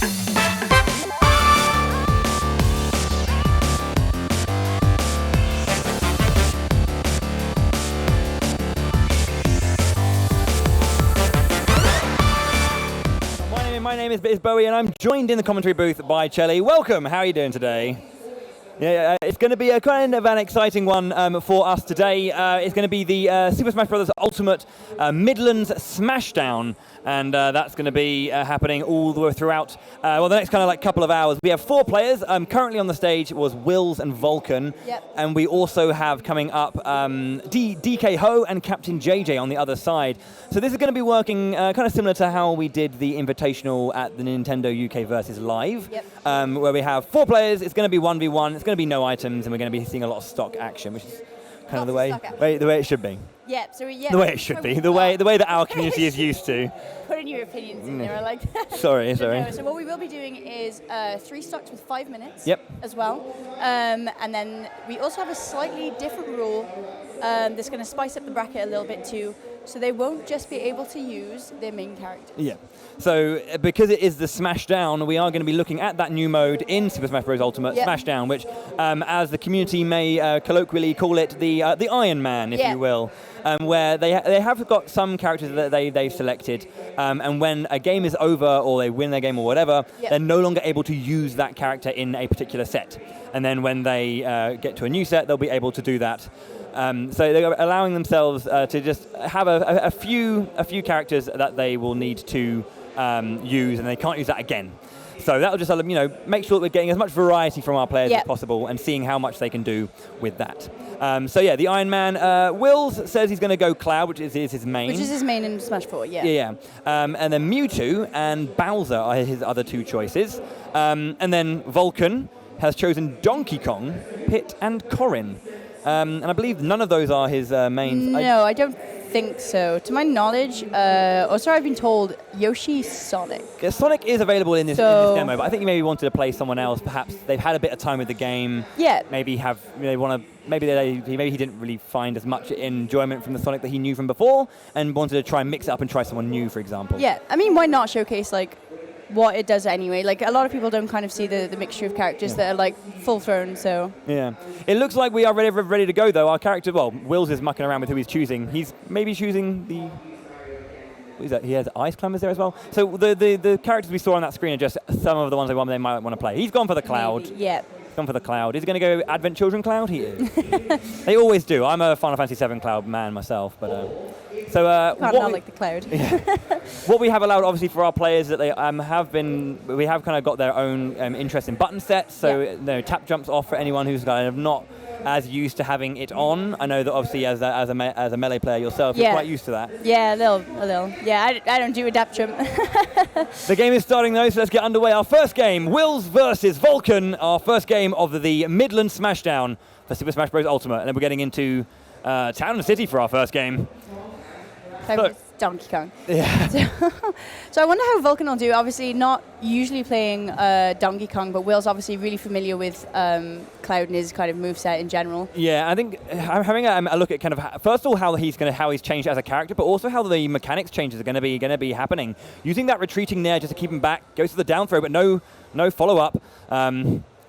My name is Bowie, and I'm joined in the commentary booth by Chelly. Welcome. How are you doing today? Yeah, it's going to be a kind of an exciting one for us today. It's going to be the Super Smash Bros. Ultimate Midlands Smashdown, and that's going to be happening all the way throughout, the next kind of like couple of hours. We have 4 players. Currently on the stage was Wills and Vulcan, and we also have coming up DK Ho and Captain JJ on the other side. So this is going to be working kind of similar to how we did the Invitational at the Nintendo UK Versus Live, where we have 4 players. It's going to be 1v1. It's going to be no items, and we're going to be seeing a lot of stock action, which is kind of the way it should be. Yeah, so the way it should be, the way that our community is used to. Putting your opinions in there, I like that. Sorry. No, so what we will be doing is 3 stocks with 5 minutes as well. And then we also have a slightly different rule that's going to spice up the bracket a little bit too. So they won't just be able to use their main characters. Yeah. So because it is the Smashdown, we are going to be looking at that new mode in Super Smash Bros. Ultimate, Smashdown, which, as the community may colloquially call it, the Iron Man, if you will. Where they have got some characters that they've selected, and when a game is over or they win their game or whatever, they're no longer able to use that character in a particular set. And then when they get to a new set, they'll be able to do that. So they're allowing themselves to just have a few characters that they will need to use, and they can't use that again. So that'll just make sure that we're getting as much variety from our players as possible and seeing how much they can do with that. The Iron Man, Wills says he's going to go Cloud, which is his main. Which is his main in Smash 4, Yeah. And then Mewtwo and Bowser are his other 2 choices. And then Vulcan has chosen Donkey Kong, Pit, and Corrin. And I believe none of those are his mains. No, I don't think so. To my knowledge, I've been told Yoshi Sonic. Yeah, Sonic is available in this demo, but I think he maybe wanted to play someone else. Perhaps they've had a bit of time with the game. Yeah. Maybe he didn't really find as much enjoyment from the Sonic that he knew from before, and wanted to try and mix it up and try someone new, for example. Yeah, I mean, why not showcase what it does anyway? Like, a lot of people don't kind of see the mixture of characters that are full thrown. So yeah, it looks like we are ready to go though. Our character, Wills is mucking around with who he's choosing. He's maybe choosing the. What is that? He has Ice Climbers there as well. So the characters we saw on that screen are just some of the ones they might want to play. He's gone for the Cloud. Maybe, yeah. Gone for the Cloud. Is he going to go Advent Children Cloud? He is. They always do. I'm a Final Fantasy VII Cloud man myself, but not like the Cloud. What we have allowed, obviously, for our players that they we have kind of got their own interest in button sets. So tap jumps off for anyone who's kind of not as used to having it on. I know that obviously as a melee player yourself, you're quite used to that. Yeah, a little. Yeah, I don't do adapt jump. The game is starting though, so let's get underway. Our first game, Wills versus Vulcan. Our first game of the Midlands Smashdown for Super Smash Bros. Ultimate, and then we're getting into Town and City for our first game. Donkey Kong. Yeah. So I wonder how Vulcan will do. Obviously, not usually playing Donkey Kong, but Will's obviously really familiar with Cloud and his kind of moveset in general. Yeah, I think I'm having a look at kind of first of all how he's changed as a character, but also how the mechanics changes are going to be happening. Using that retreating there just to keep him back, goes to the down throw, but no follow up.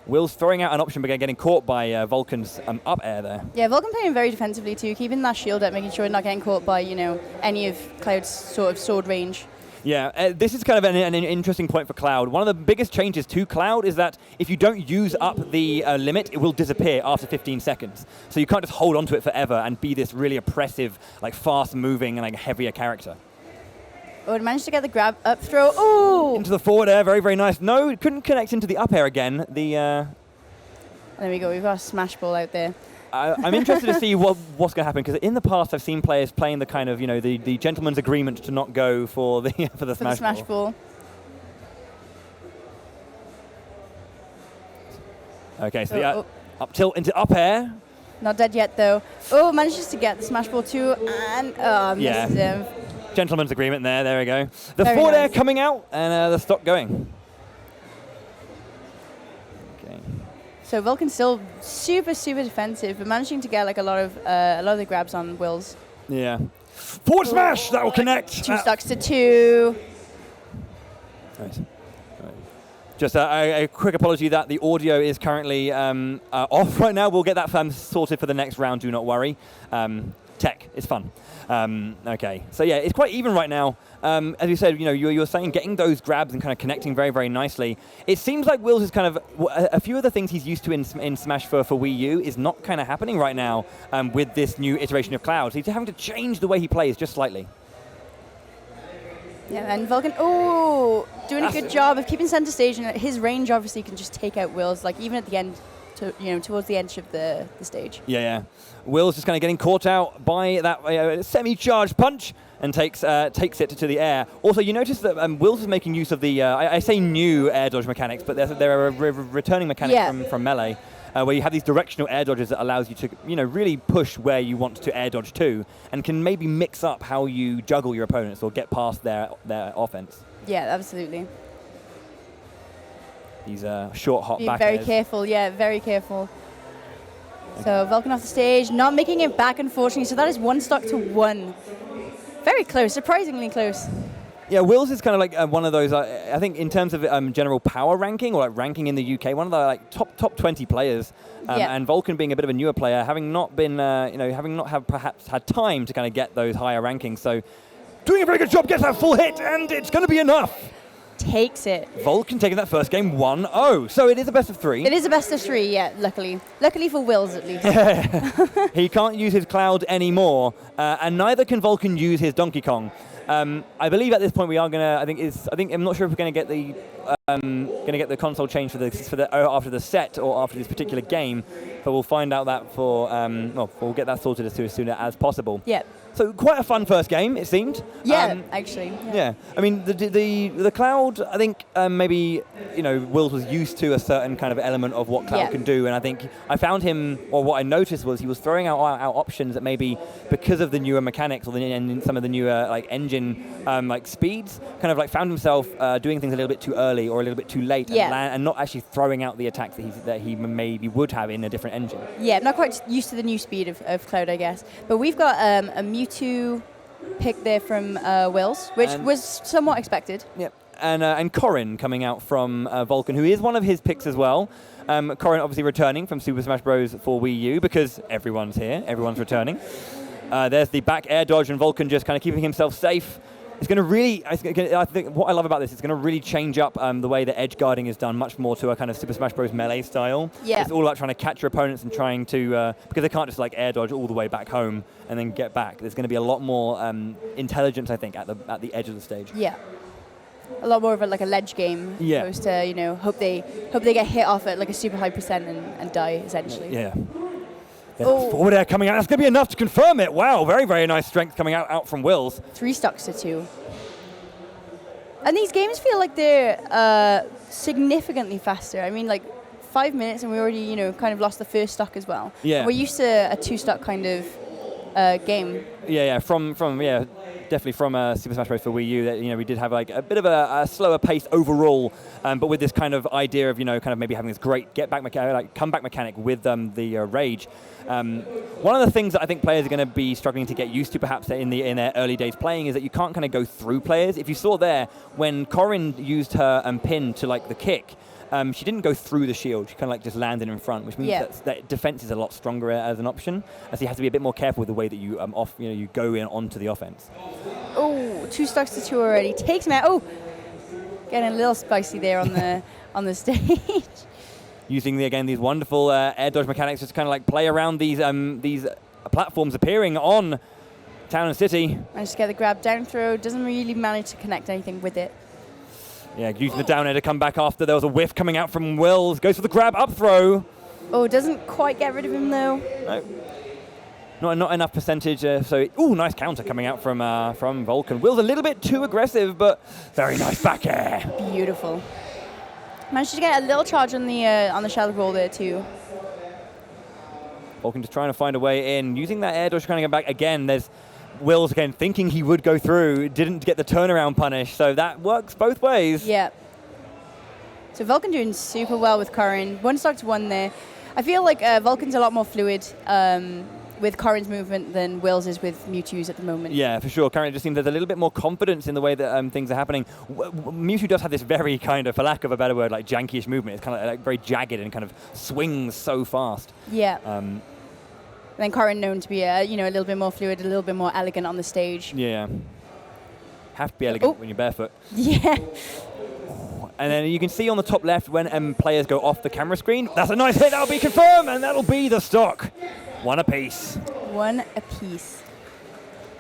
Will's throwing out an option, but getting caught by Vulcan's up air there. Yeah, Vulcan playing very defensively too, keeping that shield up, making sure not getting caught by any of Cloud's sort of sword range. Yeah, this is kind of an interesting point for Cloud. One of the biggest changes to Cloud is that if you don't use up the limit, it will disappear after 15 seconds. So you can't just hold on to it forever and be this really oppressive, fast-moving and heavier character. Oh, it managed to get the grab up throw. Oh! Into the forward air, very, very nice. No, it couldn't connect into the up air again. There we go, we've got a smash ball out there. I'm interested to see what's going to happen, because in the past I've seen players playing the kind of, the gentleman's agreement to not go for the smash ball. Okay, so the up tilt into up air. Not dead yet though. Oh, manages to get the smash ball too, and misses him. Gentleman's agreement there we go. The forward air coming out, and the stock going. Okay. So Vulcan's still super, super defensive, but managing to get a lot of the grabs on Wills. Yeah. Forward smash, that will connect. 2 stocks to 2. Nice. Just a quick apology that the audio is currently off right now. We'll get that sorted for the next round, do not worry. Tech, it's fun. Okay, so yeah, it's quite even right now. As you said, you were saying getting those grabs and kind of connecting very, very nicely. It seems like Wills is kind of, a few of the things he's used to in Smash for Wii U is not kind of happening right now with this new iteration of Cloud. He's having to change the way he plays just slightly. Yeah, and Vulcan, doing a good job of keeping center stage, and his range obviously can just take out Wills, like even at the end, towards the edge of the stage. Yeah. Will's just kind of getting caught out by that semi-charged punch and takes it to the air. Also, you notice that Wills is making use of the, I say new air dodge mechanics, but there are returning mechanics from Melee, where you have these directional air dodges that allows you to, really push where you want to air dodge to, and can maybe mix up how you juggle your opponents or get past their offense. Yeah, absolutely. These short, hot back very airs. careful, very careful. So Vulcan off the stage, not making it back, unfortunately. So that is 1 stock to 1. Very close, surprisingly close. Yeah, Wills is kind of like one of those, I think in terms of general power ranking, or like ranking in the UK, one of the top 20 players. And Vulcan being a bit of a newer player, having not been, having not have perhaps had time to kind of get those higher rankings. So doing a very good job, gets that full hit, and it's going to be enough. Takes it. Vulcan taking that first game 1-0. So it is a best of 3. It is a best of 3, yeah, luckily. Luckily for Wills, at least. He can't use his Cloud anymore, and neither can Vulcan use his Donkey Kong. I believe at this point we are gonna. I'm not sure if we're gonna get the console change after the set or after this particular game, but we'll find out that we'll get that sorted as soon as possible. Yeah. So quite a fun first game, it seemed. Yeah, actually. Yeah. I mean, the Cloud, I think maybe, Wills was used to a certain kind of element of what Cloud can do, and I think I found him, or what I noticed was he was throwing out options that maybe because of the newer mechanics or some of the newer engine speeds, kind of found himself doing things a little bit too early or a little bit too late, and not actually throwing out the attacks that he maybe would have in a different engine. Yeah, not quite used to the new speed of Cloud, I guess. But we've got a Mewtwo pick there from Wills, which was somewhat expected. Yep. And Corrin coming out from Vulcan, who is one of his picks as well. Corrin obviously returning from Super Smash Bros. For Wii U, because everyone's here, everyone's returning. There's the back air dodge, and Vulcan just kind of keeping himself safe. It's going to really, I think what I love about this, it's going to really change up the way that edge guarding is done much more to a kind of Super Smash Bros. Melee style. Yeah. It's all about trying to catch your opponents and trying to, because they can't just air dodge all the way back home and then get back. There's going to be a lot more intelligence, I think, at the edge of the stage. Yeah. A lot more of a ledge game, opposed to hope they get hit off at a super high percent and die essentially. Yeah. Forward air coming out. That's going to be enough to confirm it. Wow, very, very nice strength coming out from Wills. 3 stocks to 2. And these games feel like they're significantly faster. I mean, 5 minutes and we already, kind of lost the first stock as well. Yeah. We're used to a 2-stock kind of game. Yeah. Definitely from Super Smash Bros. For Wii U, we did have a bit of a slower pace overall, but with this kind of idea of kind of maybe having this great comeback mechanic with the rage. One of the things that I think players are going to be struggling to get used to, perhaps in their early days playing, is that you can't kind of go through players. If you saw there when Corrin used her pin to the kick. She didn't go through the shield. She kind of just landed in front, which means that defense is a lot stronger as an option. So you have to be a bit more careful with the way that you you go in onto the offense. Oh, 2 stocks to 2 already. Takes him out. Oh, getting a little spicy there on the on the stage. Using these wonderful air dodge mechanics, just kind of play around these platforms appearing on Town and City. Managed to get the grab down throw. Doesn't really manage to connect anything with it. Yeah, using the down air to come back after. There was a whiff coming out from Wills. Goes for the grab up throw. Oh, doesn't quite get rid of him though. No. Not enough percentage. Nice counter coming out from Vulcan. Wills a little bit too aggressive, but very nice back air. Beautiful. Managed to get a little charge on the shell roll there too. Vulcan just trying to find a way in. Using that air dodge, trying to get back again. There's Wills again thinking he would go through, didn't get the turnaround punish, so that works both ways. Yeah. So Vulcan doing super well with Corrin. 1 stock to 1 there. I feel like Vulcan's a lot more fluid with Corrin's movement than Will's is with Mewtwo's at the moment. Yeah, for sure. Corrin just seems there's a little bit more confidence in the way that things are happening. Mewtwo does have this very kind of, for lack of a better word, like janky-ish movement. It's kind of like very jagged and kind of swings so fast. Yeah. Then Corrin known to be a little bit more fluid, a little bit more elegant on the stage. Yeah. Have to be elegant when you're barefoot. Yeah. And then you can see on the top left when players go off the camera screen. That's a nice hit. That'll be confirmed, and that'll be the stock. One apiece. One apiece.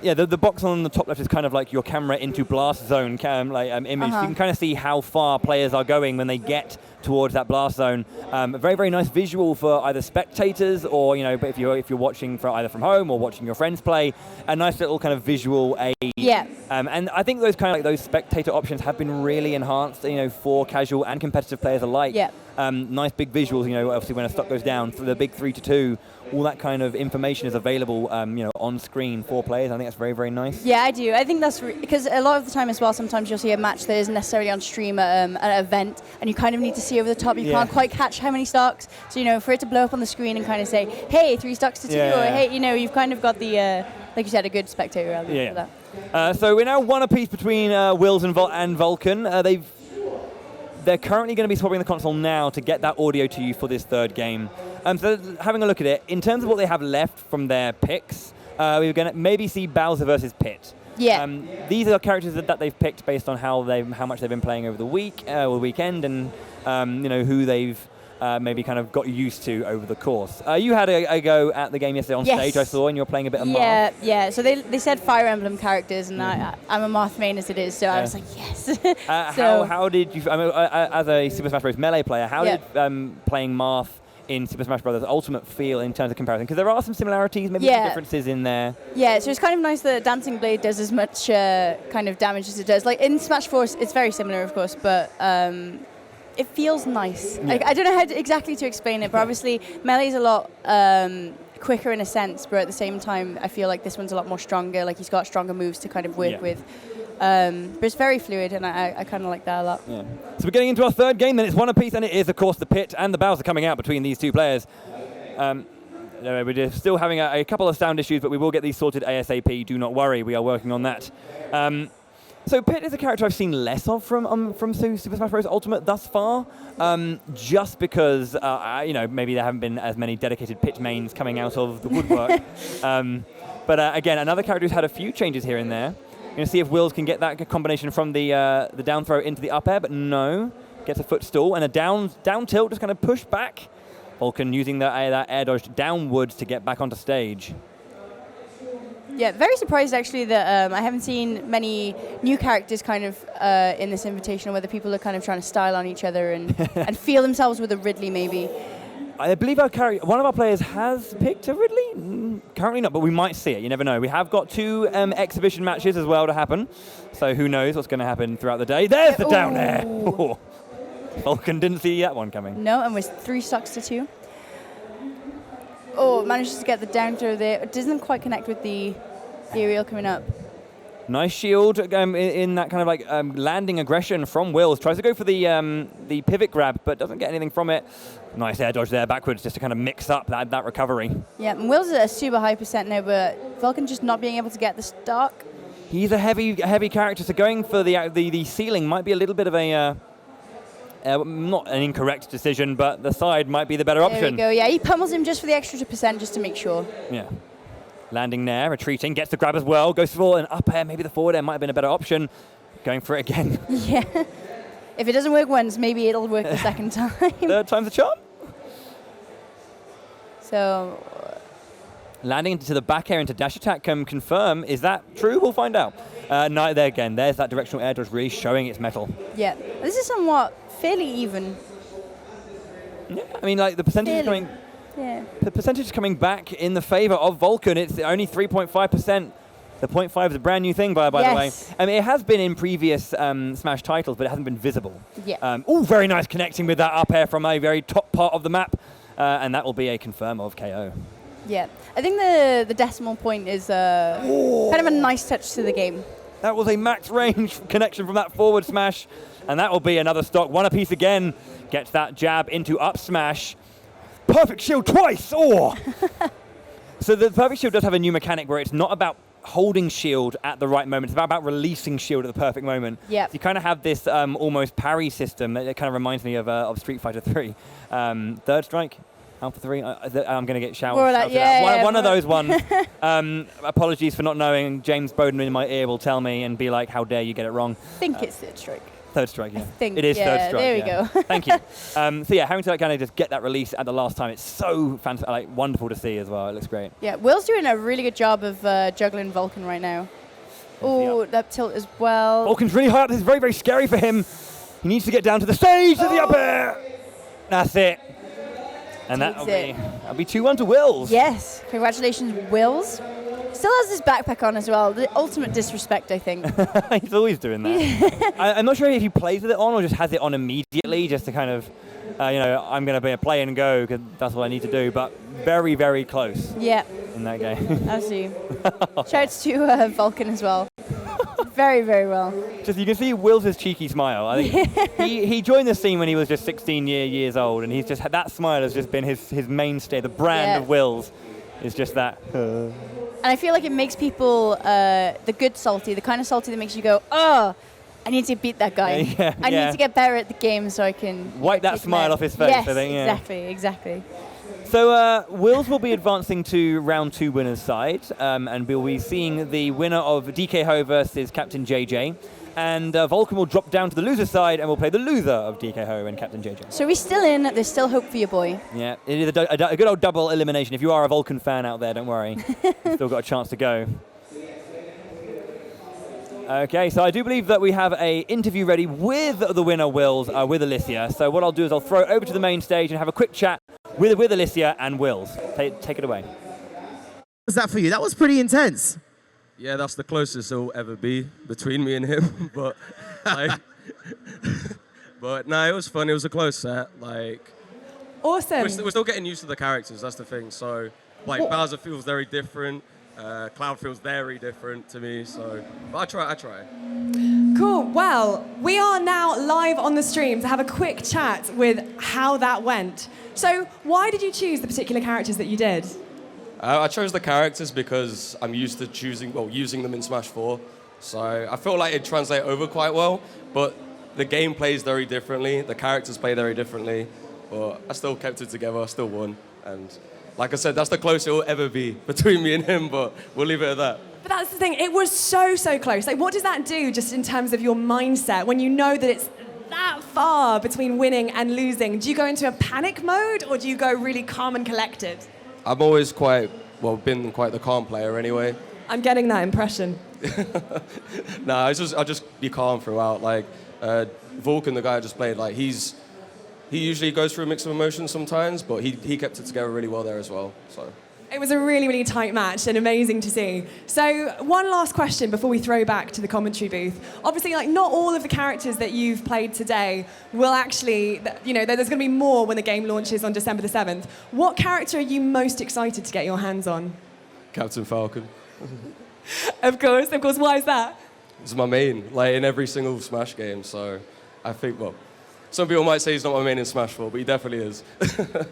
Yeah, the box on the top left is kind of like your camera into blast zone image. So you can kind of see how far players are going when they get towards that blast zone. A very, very nice visual for either spectators or, but if you're watching either from home or watching your friends play, a nice little kind of visual aid. Yeah. And I think those kind of those spectator options have been really enhanced, for casual and competitive players alike. Yeah. Nice big visuals, obviously when a stock goes down, for the big 3-2, all that kind of information is available, on screen for players. I think that's very, very nice. Yeah, I do. I think that's because a lot of the time as well, sometimes you'll see a match that isn't necessarily on stream at an event, and you kind of need to see over the top. You can't quite catch how many stocks. So, for it to blow up on the screen and kind of say, hey, 3 stocks to 2, or hey, you've kind of got the, like you said, a good spectator element for that. So we're now one apiece between Wills and Vulcan. They're currently going to be swapping the console now to get that audio to you for this third game. So having a look at it, in terms of what they have left from their picks, we're going to maybe see Bowser versus Pit. Yeah. These are characters that they've picked based on how much they've been playing over the week or the weekend, and who they've maybe kind of got used to over the course. You had a go at the game yesterday on stage, I saw, and you were playing a bit of Marth. Yeah. So they said Fire Emblem characters, and I'm a Marth main as it is, so I was like, yes. How did you, as a Super Smash Bros. Melee player, how did playing Marth in Super Smash Bros. Ultimate feel in terms of comparison? Because there are some similarities, maybe some differences in there. Yeah, so it's kind of nice that Dancing Blade does as much kind of damage as it does. Like in Smash 4, it's very similar, of course, but it feels nice. Yeah. I don't know how exactly to explain it, but obviously Melee's a lot quicker in a sense, but at the same time, I feel like this one's a lot more stronger. Like he's got stronger moves to kind of work with. But it's very fluid, and I kind of like that a lot. Yeah. So we're getting into our third game, then it's one apiece, and it is, of course, the Pit and the Bowser coming out between these two players. We're still having a couple of sound issues, but we will get these sorted ASAP. Do not worry, we are working on that. So Pit is a character I've seen less of from Super Smash Bros. Ultimate thus far, just because maybe there haven't been as many dedicated Pit mains coming out of the woodwork. But again, another character who's had a few changes here and there. We're going to see if Wills can get that combination from the down throw into the up air, but no. Gets a footstool and a down tilt, just kind of push back. Vulcan using that air dodge downwards to get back onto stage. Yeah, very surprised actually that I haven't seen many new characters kind of in this Invitational, where the people are kind of trying to style on each other and, and feel themselves with a Ridley maybe. I believe one of our players has picked a Ridley. Currently not, but we might see it. You never know. We have got 2 exhibition matches as well to happen, so who knows what's going to happen throughout the day. There's the down air. Oh. Vulcan didn't see that one coming. No, and was 3 stocks to 2. Oh, manages to get the down throw there. It doesn't quite connect with the aerial coming up. Nice shield in that kind of like landing aggression from Wills. Tries to go for the pivot grab, but doesn't get anything from it. Nice air dodge there backwards just to kind of mix up that recovery. Yeah, and Wills is at a super high % now, but Vulcan just not being able to get the stock. He's a heavy character, so going for the ceiling might be a little bit of a not an incorrect decision, but the side might be the better option. There we go. Yeah, he pummels him just for the extra % just to make sure. Yeah. Landing there, retreating, gets the grab as well, goes for an up air, maybe the forward air might have been a better option. Going for it again. Yeah. If it doesn't work once, maybe it'll work the second time. Third time's a charm. So... landing into the back air into dash attack can confirm. Is that true? We'll find out. No, there again. There's that directional air dodge really showing its mettle. Yeah. This is somewhat fairly even. Yeah, I mean, like the percentage is coming... Yeah. The percentage is coming back in the favor of Vulcan. It's only 3.5%. The 0.5 is a brand new thing, by the way. I mean, it has been in previous Smash titles, but it hasn't been visible. Yeah. Very nice connecting with that up air from a very top part of the map. And that will be a confirm of KO. Yeah. I think the decimal point is kind of a nice touch to the game. That was a max range connection from that forward smash. And that will be another stock. One apiece again. Gets that jab into up smash. Perfect shield twice. Oh! So the perfect shield does have a new mechanic where it's not about holding shield at the right moment. It's about releasing shield at the perfect moment. Yeah. So you kind of have this almost parry system that kind of reminds me of Street Fighter 3. Third Strike, Alpha 3. I'm going to get shouted out. One of those ones. Apologies for not knowing. James Bowden in my ear will tell me and be like, how dare you get it wrong. I think it's Third Strike. Third Strike, yeah. I think, it is Third Strike. There we go. Thank you. So yeah, having to kind of just get that release at the last time, it's so fantastic, like wonderful to see as well. It looks great. Yeah, Will's doing a really good job of juggling Vulcan right now. Oh, that tilt as well. Vulcan's really hard. This is very, very scary for him. He needs to get down to the stage, to the up air. That's it. And that'll be 2-1 to Wills. Yes, congratulations, Wills. Still has his backpack on as well. The ultimate disrespect, I think. He's always doing that. I'm not sure if he plays with it on or just has it on immediately, just to kind of, I'm going to be a play and go because that's what I need to do. But very, very close. Yeah. In that game. I see. Shouts to Vulcan as well. Very, very well. Just you can see Wills' cheeky smile. I think he joined the scene when he was just 16 years old, and he's just that smile has just been his mainstay. The brand of Wills is just that. And I feel like it makes people the good salty, the kind of salty that makes you go, oh, I need to beat that guy. I need to get better at the game so I can wipe that smile off his face. Yes, I think, exactly. So Wills will be advancing to round 2 winners side, and we'll be seeing the winner of DK Ho versus Captain JJ. And Vulcan will drop down to the loser side and we'll play the loser of DK Ho and Captain JJ. So we're still in. There's still hope for your boy. Yeah, it is a good old double elimination. If you are a Vulcan fan out there, don't worry. You've still got a chance to go. Okay, so I do believe that we have an interview ready with the winner, Wills, with Alicia. So what I'll do is I'll throw it over to the main stage and have a quick chat with Alicia and Wills. Take it away. What was that for you? That was pretty intense. Yeah, that's the closest it'll ever be between me and him. But it was fun. It was a close set. Awesome. We're still getting used to the characters. That's the thing. So, Bowser feels very different. Cloud feels very different to me. So, but I try. Cool. Well, we are now live on the stream to have a quick chat with how that went. So, why did you choose the particular characters that you did? I chose the characters because I'm used to using them in Smash 4. So I feel like it translates over quite well, but the game plays very differently, the characters play very differently, but I still kept it together, I still won. And like I said, that's the closest it will ever be between me and him, but we'll leave it at that. But that's the thing, it was so close. What does that do just in terms of your mindset when you know that it's that far between winning and losing? Do you go into a panic mode or do you go really calm and collected? I'm always been quite the calm player anyway. I'm getting that impression. I'll just be calm throughout. Vulcan, the guy I just played, he usually goes through a mix of emotions sometimes, but he kept it together really well there as well. So. It was a really, really tight match and amazing to see. So one last question before we throw back to the commentary booth. Obviously, not all of the characters that you've played today will actually, there's going to be more when the game launches on December the 7th. What character are you most excited to get your hands on? Captain Falcon. Of course. Why is that? It's my main, in every single Smash game. So I think, some people might say he's not my main in Smash 4, but he definitely is.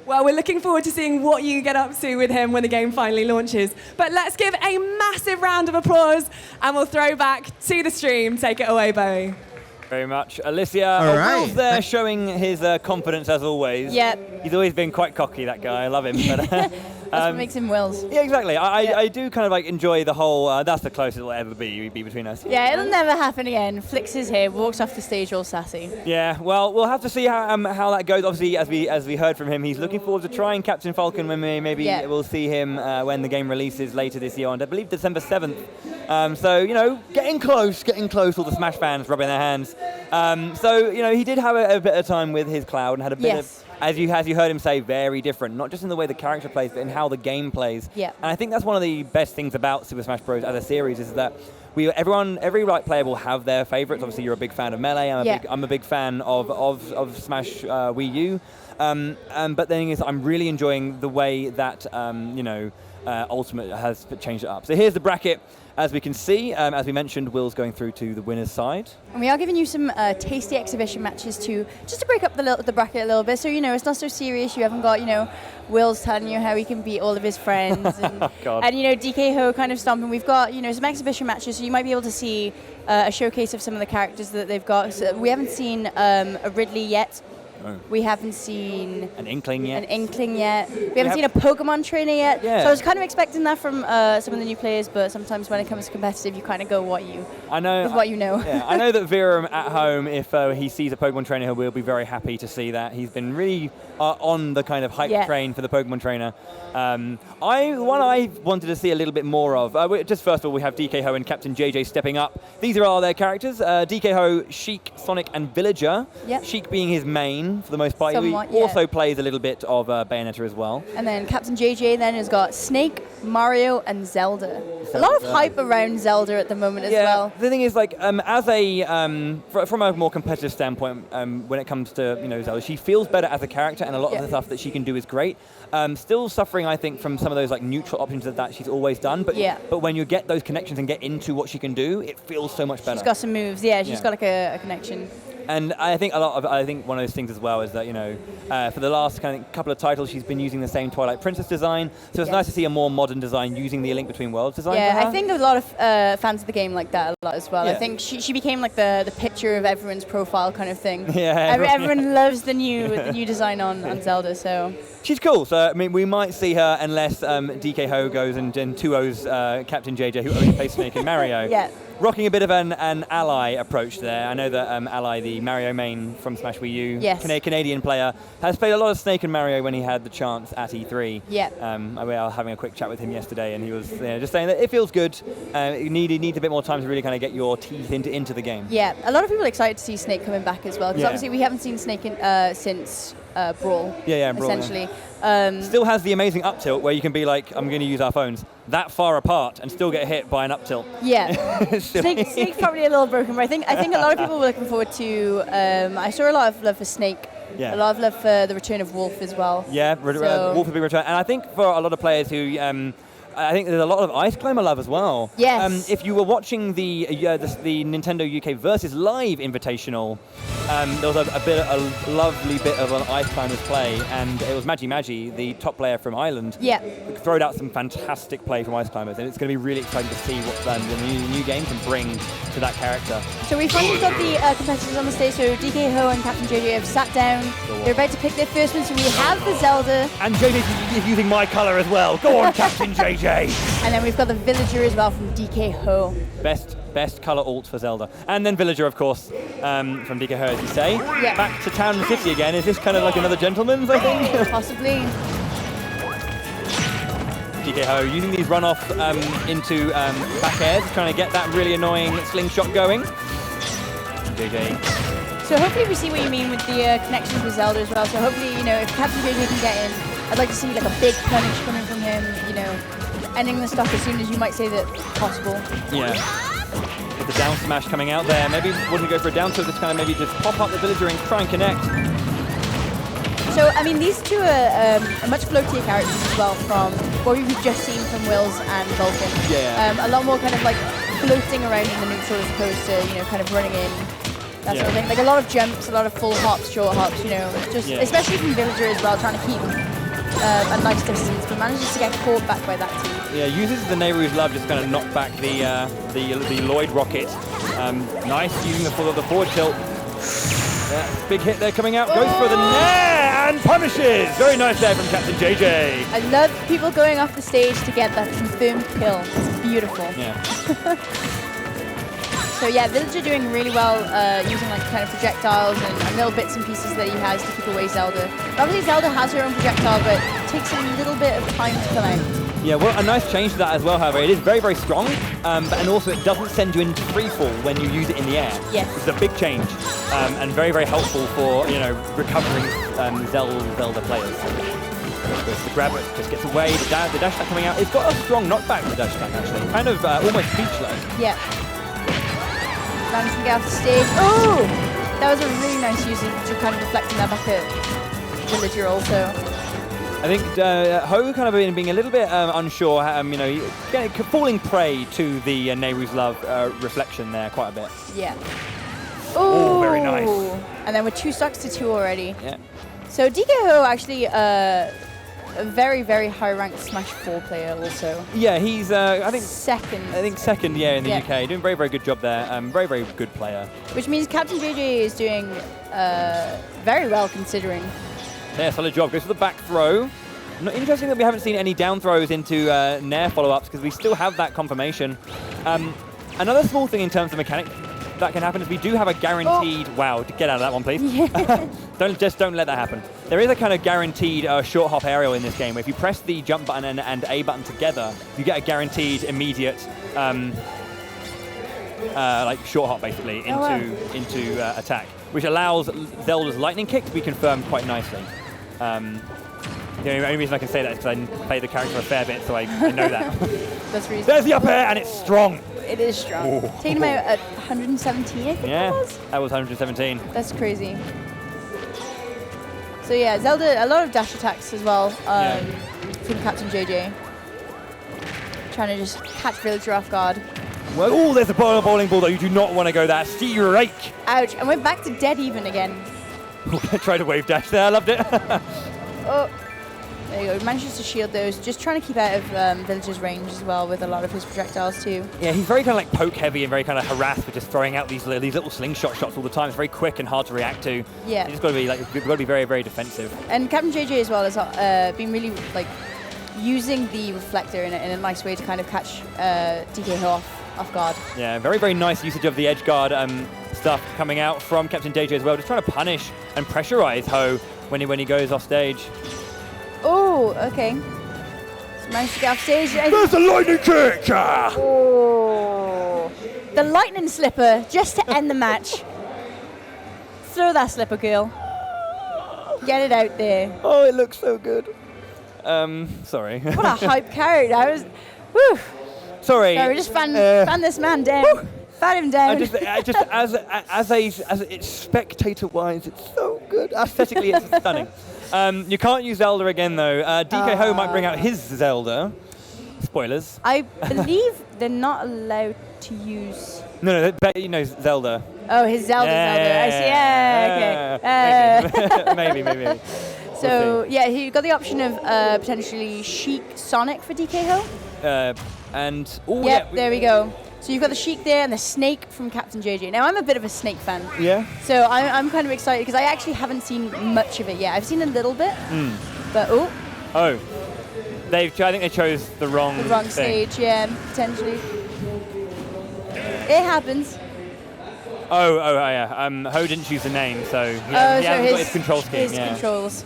Well, we're looking forward to seeing what you get up to with him when the game finally launches. But let's give a massive round of applause, and we'll throw back to the stream. Take it away, Bowie. Very much. Alicia, all right. Will's there showing his confidence as always. Yeah. He's always been quite cocky, that guy. I love him. But, that's what makes him Wills. Yeah, exactly. I do kind of enjoy the whole, that's the closest it'll ever be between us. Yeah, it'll never happen again. Flicks his hair, walks off the stage all sassy. Yeah, well, we'll have to see how that goes. Obviously, as we heard from him, he's looking forward to trying Captain Falcon when maybe we'll see him when the game releases later this year on, I believe, December 7th. So, getting close, all the Smash fans rubbing their hands. He did have a bit of time with his Cloud and had a bit of, as you heard him say, very different, not just in the way the character plays, but in how the game plays. Yeah. And I think that's one of the best things about Super Smash Bros. As a series is that every player will have their favorites. Obviously, you're a big fan of Melee. I'm a big fan of Smash Wii U. But the thing is, I'm really enjoying the way that Ultimate has changed it up. So here's the bracket. as we can see, as we mentioned, Will's going through to the winner's side. And we are giving you some tasty exhibition matches too, just to break up the bracket a little bit. So, it's not so serious. You haven't got, Will's telling you how he can beat all of his friends. And, God. and DK Ho kind of stomping. We've got, some exhibition matches, so you might be able to see a showcase of some of the characters that they've got. So we haven't seen a Ridley yet. Oh. We haven't seen an Inkling yet. We haven't seen a Pokemon trainer yet. Yeah. So I was kind of expecting that from some of the new players, but sometimes when it comes to competitive, you kind of go with what you know. Yeah, I know that Viram at home, if he sees a Pokemon trainer, he will be very happy to see that. He's been really on the kind of hype train for the Pokemon trainer. I wanted to see a little bit more of. Just first of all, we have DK Ho and Captain JJ stepping up. These are all their characters. DK Ho, Sheik, Sonic, and Villager. Yep. Sheik being his main for the most part. Somewhat, he also plays a little bit of Bayonetta as well. And then Captain JJ then has got Snake, Mario, and Zelda. A lot of hype around Zelda at the moment as well. The thing is, as a from a more competitive standpoint, when it comes to Zelda, she feels better as a character, and a lot of the stuff that she can do is great. Still suffering, I think, from some of those neutral options that she's always done. But when you get those connections and get into what she can do, it feels so much better. She's got some moves. Yeah, she's got a connection. And I think one of those things as well is that for the last couple of titles she's been using the same Twilight Princess design, so it's nice to see a more modern design using the A Link Between Worlds design. Yeah, I think a lot of fans of the game like that a lot as well. Yeah. I think she became the picture of everyone's profile kind of thing. Yeah, everyone loves the new design on Zelda. So she's cool. So we might see her unless DK Ho goes and 2-0's Captain JJ, who only plays Snake and Mario. Yeah. Rocking a bit of an Ally approach there. I know that Ally, the Mario main from Smash Wii U, Canadian player, has played a lot of Snake and Mario when he had the chance at E3. Yeah. We were having a quick chat with him yesterday, and he was just saying that it feels good. You need a bit more time to really kind of get your teeth into the game. Yeah, a lot of people are excited to see Snake coming back as well, because obviously we haven't seen Snake since Brawl. Brawl, essentially. Still has the amazing up tilt where you can be like, I'm going to use our phones that far apart and still get hit by an up tilt. Yeah, Snake's probably a little broken, but I think a lot of people were looking forward to. I saw a lot of love for Snake. Yeah. A lot of love for the return of Wolf as well. Yeah, Wolf will be returned, and I think for a lot of players who. I think there's a lot of Ice Climber love as well. Yes. If you were watching the Nintendo UK Versus Live Invitational, there was a lovely bit of an Ice Climbers play, and it was Magi, the top player from Ireland. Yeah. Throwed out some fantastic play from Ice Climbers, and it's going to be really exciting to see what the new game can bring to that character. So we've finally got the competitors on the stage. So DK Ho and Captain JJ have sat down. They're about to pick their first one. So we have the Zelda. And JJ is using my colour as well. Go on, Captain JJ. And then we've got the Villager as well from DK Ho. Best colour alt for Zelda. And then Villager, of course, from DK Ho, as you say. Yeah. Back to Town and City again. Is this kind of like another gentleman's, I think? Possibly. DK Ho using these runoff into back airs, trying to get that really annoying slingshot going. JJ. So hopefully we see what you mean with the connections with Zelda as well. So hopefully, if Captain JJ can get in, I'd like to see a big punish coming from him, ending the stock as soon as you might say that possible. Yeah. With the down smash coming out there, maybe wouldn't go for a down tilt, just kind of maybe just pop up the Villager and try and connect. So, these two are much floatier characters as well from what we've just seen from Wills and Vulcan. Yeah. A lot more kind of floating around in the neutral as opposed to, kind of running in, that sort of thing. A lot of jumps, a lot of full hops, short hops, especially from Villager as well, trying to keep a nice distance, but manages to get caught back by that team. Yeah, uses the Nehru's Love, just kind of knock back the Lloyd rocket. Nice, using the forward tilt. Yeah, big hit there coming out, goes for the nair and punishes. Very nice there from Captain JJ. I love people going off the stage to get that confirmed kill. It's beautiful. Yeah. So yeah, Villager doing really well using kind of projectiles and little bits and pieces that he has to keep away Zelda. Obviously Zelda has her own projectile, but it takes a little bit of time to come out. Yeah, well, a nice change to that as well, however. It is very, very strong, and also it doesn't send you into free fall when you use it in the air. Yes. It's a big change, and very, very helpful for, recovering Zelda players. The grab just gets away, the dash attack coming out. It's got a strong knockback, the dash attack, actually. Kind of almost speechless. Yeah. Managed to get off the stage. Oh! That was a really nice use of kind of deflecting that back at Villager also. I think Ho kind of being a little bit unsure, falling prey to the Nehru's Love reflection there quite a bit. Yeah. Oh, very nice. And then we're 2 stocks to 2 already. Yeah. So DK Ho actually a very, very high-ranked Smash 4 player also. Yeah, he's I think second. Yeah, in the UK. Doing a very, very good job there. Very, very good player. Which means Captain JJ is doing very well considering. Yeah, solid job. Goes for the back throw. Interesting that we haven't seen any down throws into Nair follow-ups because we still have that confirmation. Another small thing in terms of mechanic that can happen is we do have a guaranteed... Oh. Wow, get out of that one, please. Yeah. Don't let that happen. There is a kind of guaranteed short hop aerial in this game where if you press the jump button and A button together, you get a guaranteed immediate like short hop basically into attack, which allows Zelda's lightning kick to be confirmed quite nicely. The only reason I can say that is because I play the character a fair bit, so I know that. That's reasonable. There's the up air, and it's strong. It is strong. Taking him out at 117, I think yeah, that was? That was 117. That's crazy. So yeah, Zelda, a lot of dash attacks as well from Captain JJ. Trying to just catch Villager off guard. Well, oh, there's a bowling ball, though. You do not want to go that straight. Ouch, and we're back to dead even again. Tried to wave dash there, I loved it. Oh. There you go, manages to shield those, just trying to keep out of Villager's range as well with a lot of his projectiles too. Yeah, he's very kind of like poke heavy and very kind of harassed for just throwing out these little slingshot shots all the time. It's very quick and hard to react to. Yeah. You just got to be like, you've got to be very, very defensive. And Captain JJ as well has been really like using the reflector in a nice way to kind of catch DK off guard. Yeah, very, very nice usage of the edge guard stuff coming out from Captain JJ as well, just trying to punish and pressurize Ho when he goes off stage. Oh, okay. So managed to get off stage. There's a lightning kick! Oh. The lightning slipper, just to end the match. Throw that slipper, girl. Get it out there. Oh, it looks so good. Sorry. What a hype character. I was, whew. Sorry. Sorry, just fan this man down. Fan him down. As it's spectator-wise, it's so good. Aesthetically, it's stunning. You can't use Zelda again, though. DK Ho might bring out his Zelda. Spoilers. I believe they're not allowed to use... No, you know Zelda. Oh, his Zelda. I see. Yeah, okay. Maybe. So, yeah, he got the option of potentially Sheik Sonic for DK Ho. There we go. So you've got the Sheik there and the Snake from Captain JJ. Now, I'm a bit of a Snake fan. Yeah? So I'm kind of excited because I actually haven't seen much of it yet. I've seen a little bit, but Oh. I think they chose the wrong thing. Stage, yeah, potentially. It happens. Oh, yeah. Ho didn't choose the name, so he hasn't got his control scheme. His controls.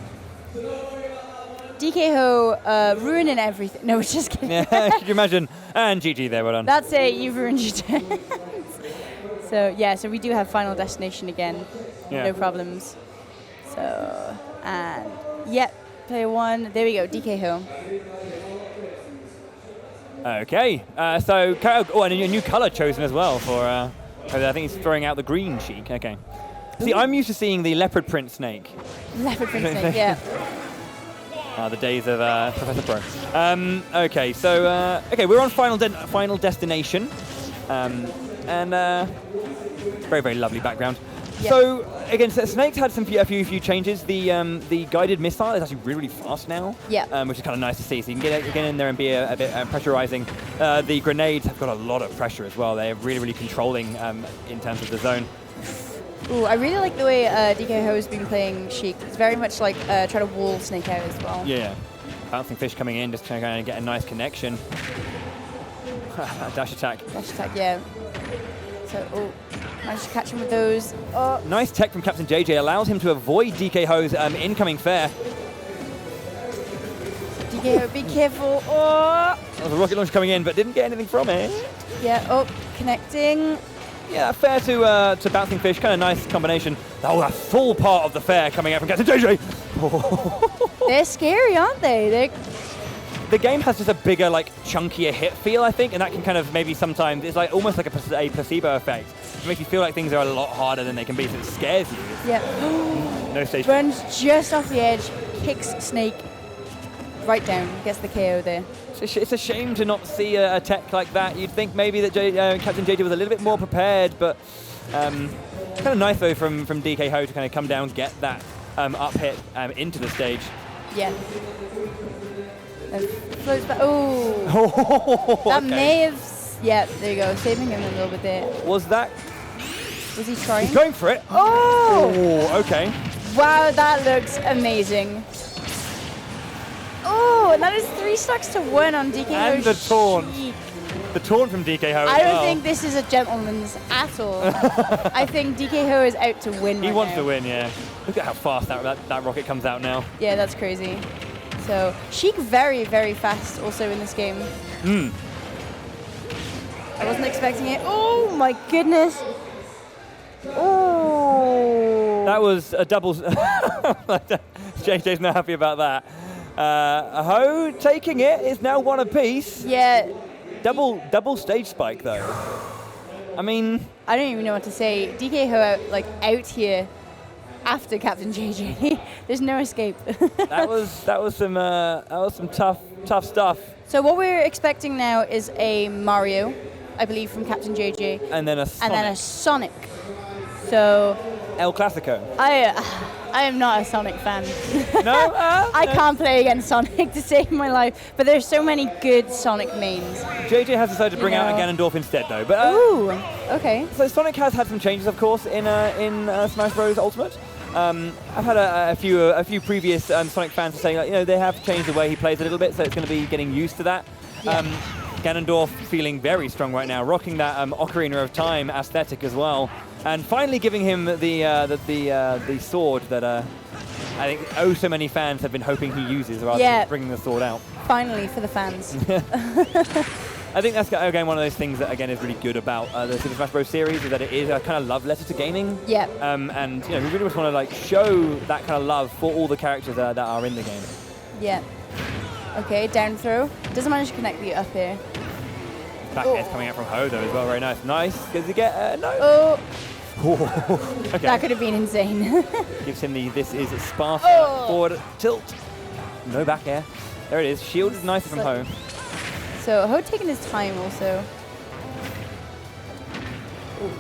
DK Ho ruining everything. No, just kidding. Yeah, could you imagine? And GG there, well done. That's it, you've ruined your turn. So we do have Final Destination again. Yeah. No problems. So, and, player 1. There we go, DK Ho. Okay, and a new color chosen as well for, I think he's throwing out the green Sheik. Okay. See, I'm used to seeing the leopard print snake. Leopard print snake, yeah. The days of Professor Pro. Okay, so we're on Final Destination, and very, very lovely background. Yep. So again, Snake's had a few changes. The guided missile is actually really, really fast now. Yeah. Which is kind of nice to see. So you can get in there and be a bit pressurizing. The grenades have got a lot of pressure as well. They're really, really controlling in terms of the zone. Ooh, I really like the way DK Ho has been playing Sheik. It's very much like try to wall Snake out as well. Yeah. Bouncing fish coming in, just trying to get a nice connection. Dash attack. Dash attack, yeah. So, managed to catch him with those. Oh. Nice tech from Captain JJ allows him to avoid DK Ho's incoming fair. DK Ho, be careful. Oh. There was a rocket launch coming in, but didn't get anything from it. Yeah, connecting. Yeah, fair to bouncing fish, kind of nice combination. Oh, that full part of the fair coming out from Captain JJ. They're scary, aren't they? The game has just a bigger, chunkier hit feel, I think, and that can kind of maybe sometimes, it's almost like a placebo effect. It makes you feel like things are a lot harder than they can be, so it scares you. Yeah. No stage. Runs just off the edge, kicks Snake. right down, gets the KO there. It's a shame to not see a tech like that. You'd think maybe that Captain JJ was a little bit more prepared, but kind of nice though from DK Ho to kind of come down, get that up hit into the stage. Yeah. Floats back. Oh, that okay. may have. Yeah, there you go. Saving him a little bit there. Was he trying? He's going for it. Oh! Okay. Wow, that looks amazing. Oh, and that is 3 stocks to 1 on DK Ho. And the taunt. The taunt from DK Ho. I don't think this is a gentleman's at all. I think DK Ho is out to win. He wants to win, yeah. Look at how fast that rocket comes out now. Yeah, that's crazy. So Sheik very, very fast also in this game. I wasn't expecting it. Oh my goodness. Oh. That was a double. JJ's not happy about that. Ho taking it is now 1 apiece. Yeah. Double stage spike though. I mean, I don't even know what to say. DK Ho out here after Captain JJ. There's no escape. that was some tough stuff. So what we're expecting now is a Mario, I believe, from Captain JJ. And then a Sonic. So El Clasico. I am not a Sonic fan. No? I can't play against Sonic to save my life, but there's so many good Sonic mains. JJ has decided to bring out a Ganondorf instead though. But, ooh, okay. So Sonic has had some changes, of course, in Smash Bros. Ultimate. I've had a few previous Sonic fans saying, they have changed the way he plays a little bit, so it's going to be getting used to that. Yeah. Ganondorf feeling very strong right now, rocking that Ocarina of Time aesthetic as well, and finally giving him the sword that I think so many fans have been hoping he uses rather than bringing the sword out. Finally for the fans. I think that's again one of those things that again is really good about the Super Smash Bros. Series, is that it is a kind of love letter to gaming. Yeah. And we really just want to show that kind of love for all the characters that are in the game. Yeah. Okay, down throw. Doesn't manage to connect the up here. Back air's coming out from Ho though as well, very nice. Nice. Does he get no? Oh. Okay. That could have been insane. Gives him this is Sparta forward tilt. No back air. There it is. Shield is nice from Ho. So Ho taking his time also. Ooh.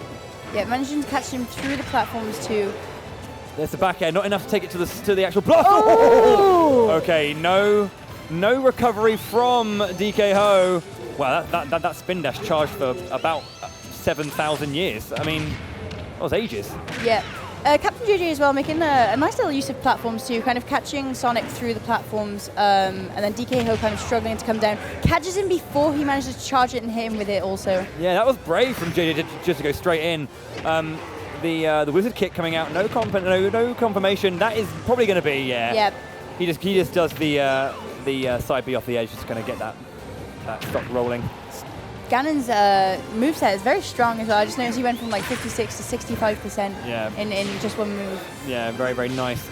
Yeah, managing to catch him through the platforms too. There's the back air, not enough to take it to the actual blast. Oh! Okay, no recovery from DK Ho. Wow, that spin dash charged for about 7,000 years. I mean, that was ages. Yeah. Captain JJ as well, making a nice little use of platforms too, kind of catching Sonic through the platforms, and then DK Ho kind of struggling to come down. Catches him before he manages to charge it and hit him with it also. Yeah, that was brave from JJ just to go straight in. The wizard kick coming out, no confirmation. That is probably going to be, Yep. He just does the side B off the edge, just going to get that stock rolling. Ganon's moveset is very strong as well. I just noticed he went from like 56 to 65% in just one move. Yeah, very, very nice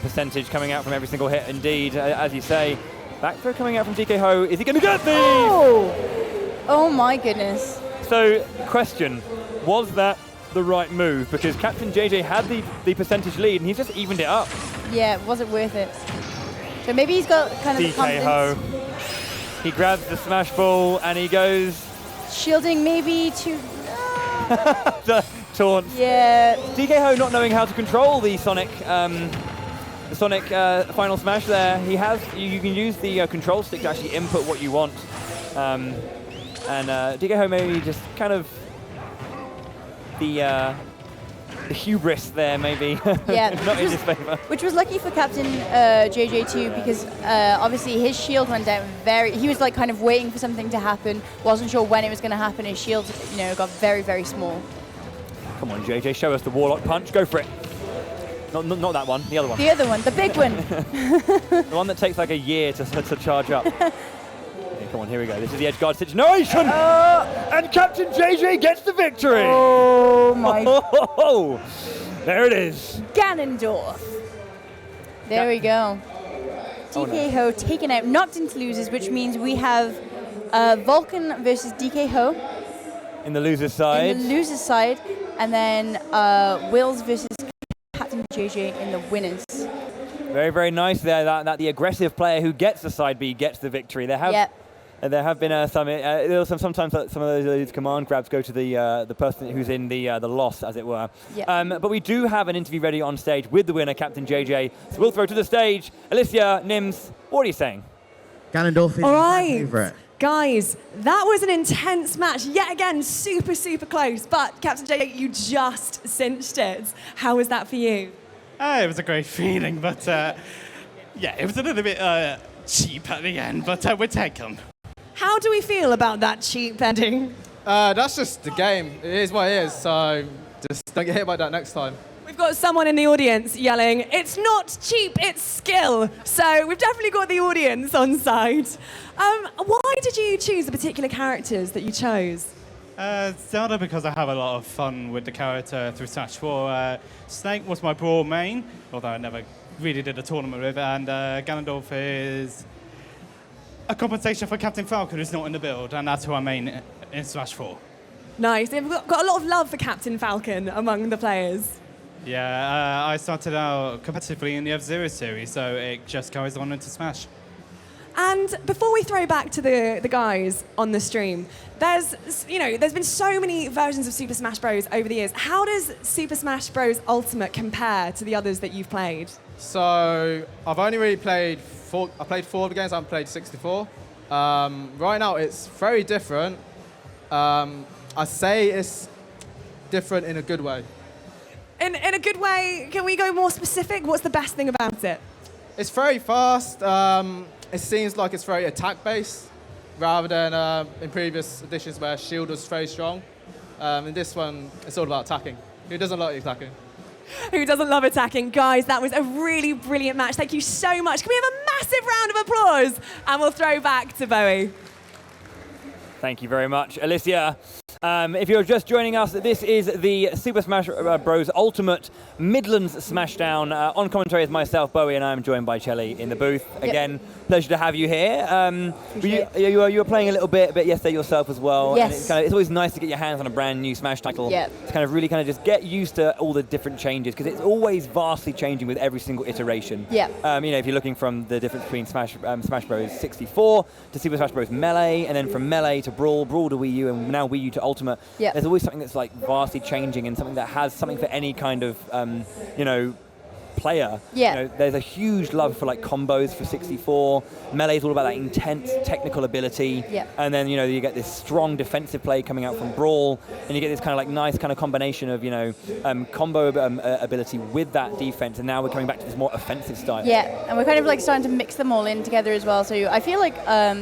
percentage coming out from every single hit indeed. As you say, back throw coming out from DK Ho. Is he going to get these? Oh my goodness. So, question, was that the right move? Because Captain JJ had the percentage lead and he's just evened it up. Yeah, was it worth it? So maybe he's got kind of the DK Ho. He grabs the Smash Ball and he goes... Shielding maybe to... the taunt. Yeah. DK Ho not knowing how to control the Sonic Final Smash there. You can use the control stick to actually input what you want. And DK Ho maybe just kind of the hubris there, maybe. Yeah, not in his favor. Which was lucky for Captain JJ too, because obviously his shield went down he was like kind of waiting for something to happen, wasn't sure when it was going to happen. His shield, got very, very small. Come on, JJ, show us the Warlock Punch. Go for it. Not that one, the other one. The other one, the big one. The one that takes like a year to charge up. Okay, come on, here we go. This is the edge guard situation. And Captain JJ gets the victory. Oh my. There it is. Ganondorf. There we go. DK Ho taken out, knocked into losers, which means we have Vulcan versus DK Ho. In the loser's side. In the loser's side. And then Wills versus Captain JJ in the winners. Very, very nice there. That the aggressive player who gets the side B gets the victory. There have been sometimes some of those command grabs go to the person who's in the loss, as it were. But we do have an interview ready on stage with the winner, Captain JJ. So we'll throw to the stage. Alicia, Nims, what are you saying? Ganondorf is my favorite. Guys, that was an intense match. Yet again, super, super close. But Captain JJ, you just cinched it. How was that for you? It was a great feeling, but yeah, it was a little bit cheap at the end, but we'll take them. How do we feel about that cheap ending? That's just the game. It is what it is, so just don't get hit by that next time. We've got someone in the audience yelling, "It's not cheap, it's skill." So we've definitely got the audience on side. Why did you choose the particular characters that you chose? Zelda, because I have a lot of fun with the character through Smash 4. Snake was my Brawl main, although I never really did a tournament with it, and Ganondorf is a compensation for Captain Falcon, who's not in the build, and that's who I main in Smash 4. Nice. We've got a lot of love for Captain Falcon among the players. Yeah, I started out competitively in the F-Zero series, so it just carries on into Smash. And before we throw back to the guys on the stream, there's been so many versions of Super Smash Bros. Over the years. How does Super Smash Bros. Ultimate compare to the others that you've played? So I've only really played 4. I played 4 of the games. I haven't played 64. Right now, it's very different. I say it's different in a good way. In a good way, can we go more specific? What's the best thing about it? It's very fast. It seems like it's very attack-based, rather than in previous editions where Shield was very strong. In this one, it's all about attacking. Who doesn't like attacking? Who doesn't love attacking? Guys, that was a really brilliant match. Thank you so much. Can we have a massive round of applause? And we'll throw back to Bowie. Thank you very much, Alicia. If you're just joining us, this is the Super Smash Bros. Ultimate Midlands Smashdown. On commentary is myself, Bowie, and I'm joined by Chelly in the booth. Again, pleasure to have you here. You were playing a little bit yesterday yourself as well. Yes. And it's always nice to get your hands on a brand new Smash title. To really just get used to all the different changes, because it's always vastly changing with every single iteration. If you're looking from the difference between Smash Bros. 64 to Super Smash Bros. Melee, and then from Melee to Brawl to Wii U, and now Wii U to Ultimate. There's always something that's like vastly changing, and something that has something for any kind of player. There's a huge love for like combos for 64. Melee is all about that intense technical ability. And then you get this strong defensive play coming out from Brawl, and you get this kind of like nice kind of combination of combo ability with that defense. And now we're coming back to this more offensive style. And we're kind of like starting to mix them all in together as well. So I feel like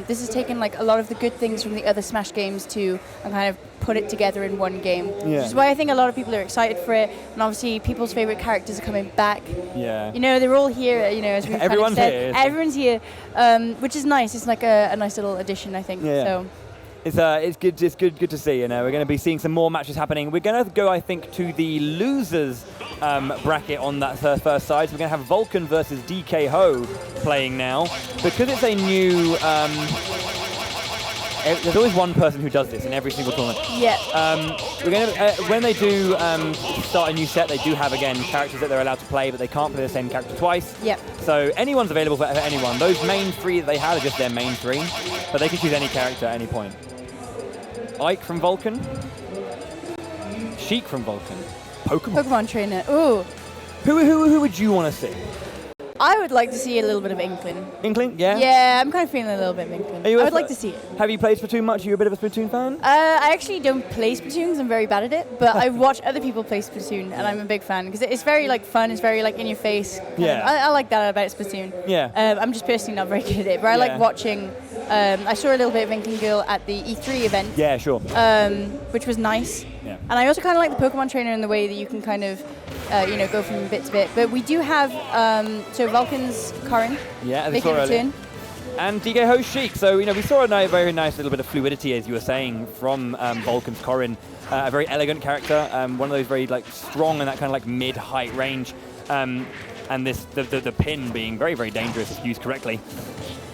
this has taken like a lot of the good things from the other Smash games and kind of put it together in one game. Which is why I think a lot of people are excited for it. And obviously people's favorite characters are coming back. They're all here, as we've Everyone's kind of said. here. Everyone's here, which is nice. It's like a nice little addition, I think. So. It's good to see. We're going to be seeing some more matches happening. We're going to go, I think, to the losers bracket on that first side. So we're going to have Vulcan versus DK Ho playing now. Because it's a new... there's always one person who does this in every single tournament. We're going to, when they do start a new set, they do have, again, characters that they're allowed to play, but they can't play the same character twice. So anyone's available for anyone. Those main 3 that they have are just their main 3, but they can choose any character at any point. Ike from Vulcan. Sheik from Vulcan. Pokemon trainer. Ooh. Who would you want to see? I would like to see a little bit of Inkling. Inkling, yeah? Yeah, I'm kind of feeling a little bit of Inkling. I would like to see it. Have you played Splatoon much? Are you a bit of a Splatoon fan? I actually don't play Splatoon because I'm very bad at it, but I watch other people play Splatoon, and I'm a big fan because it's very fun. It's very in your face. I like that about Splatoon. I'm just personally not very good at it, but I like watching. I saw a little bit of Inkling Girl at the E3 event. Yeah, sure. Which was nice. And I also kind of like the Pokemon trainer in the way that you can kind of, go from bit to bit. But we do have, Vulcan's Corrin. Making a return. And DK Ho's Sheik. So, we saw a very nice little bit of fluidity, as you were saying, from Vulcan's Corrin. A very elegant character, one of those very strong in that kind of mid-height range. And the pin being very, very dangerous if used correctly.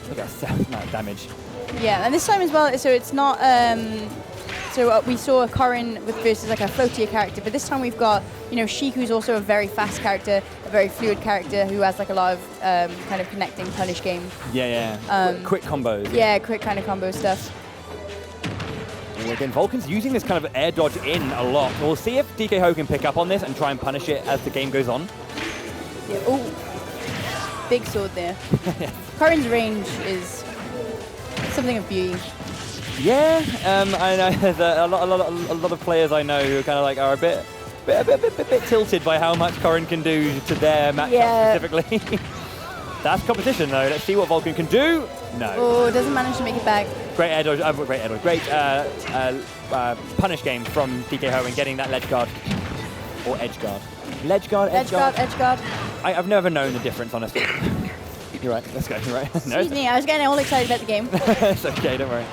Look at that damage. Yeah, and this time as well, so it's not... So we saw Corrin versus like a floatier character, but this time we've got, you know, Sheik, who's also a very fast character, a very fluid character who has like a lot of kind of connecting punish game. Yeah. Quick combos. Yeah, quick kind of combo stuff. And again, Vulcan's using this kind of air dodge in a lot. We'll see if DKho can pick up on this and try and punish it as the game goes on. Yeah. Oh, big sword there. Corrin's range is something of beauty. Yeah, I know there's a lot of players I know who kind of like are a bit tilted by how much Corrin can do to their matchup specifically. That's competition though. Let's see what Vulcan can do. No. Oh, doesn't manage to make it back. Great air dodge, great punish game from DKho in getting that ledge guard or edge guard. Ledge guard, edge guard. I've never known the difference, honestly. You're right. Let's go. You're right. No, excuse me, I was getting all excited about the game. It's okay. Don't worry.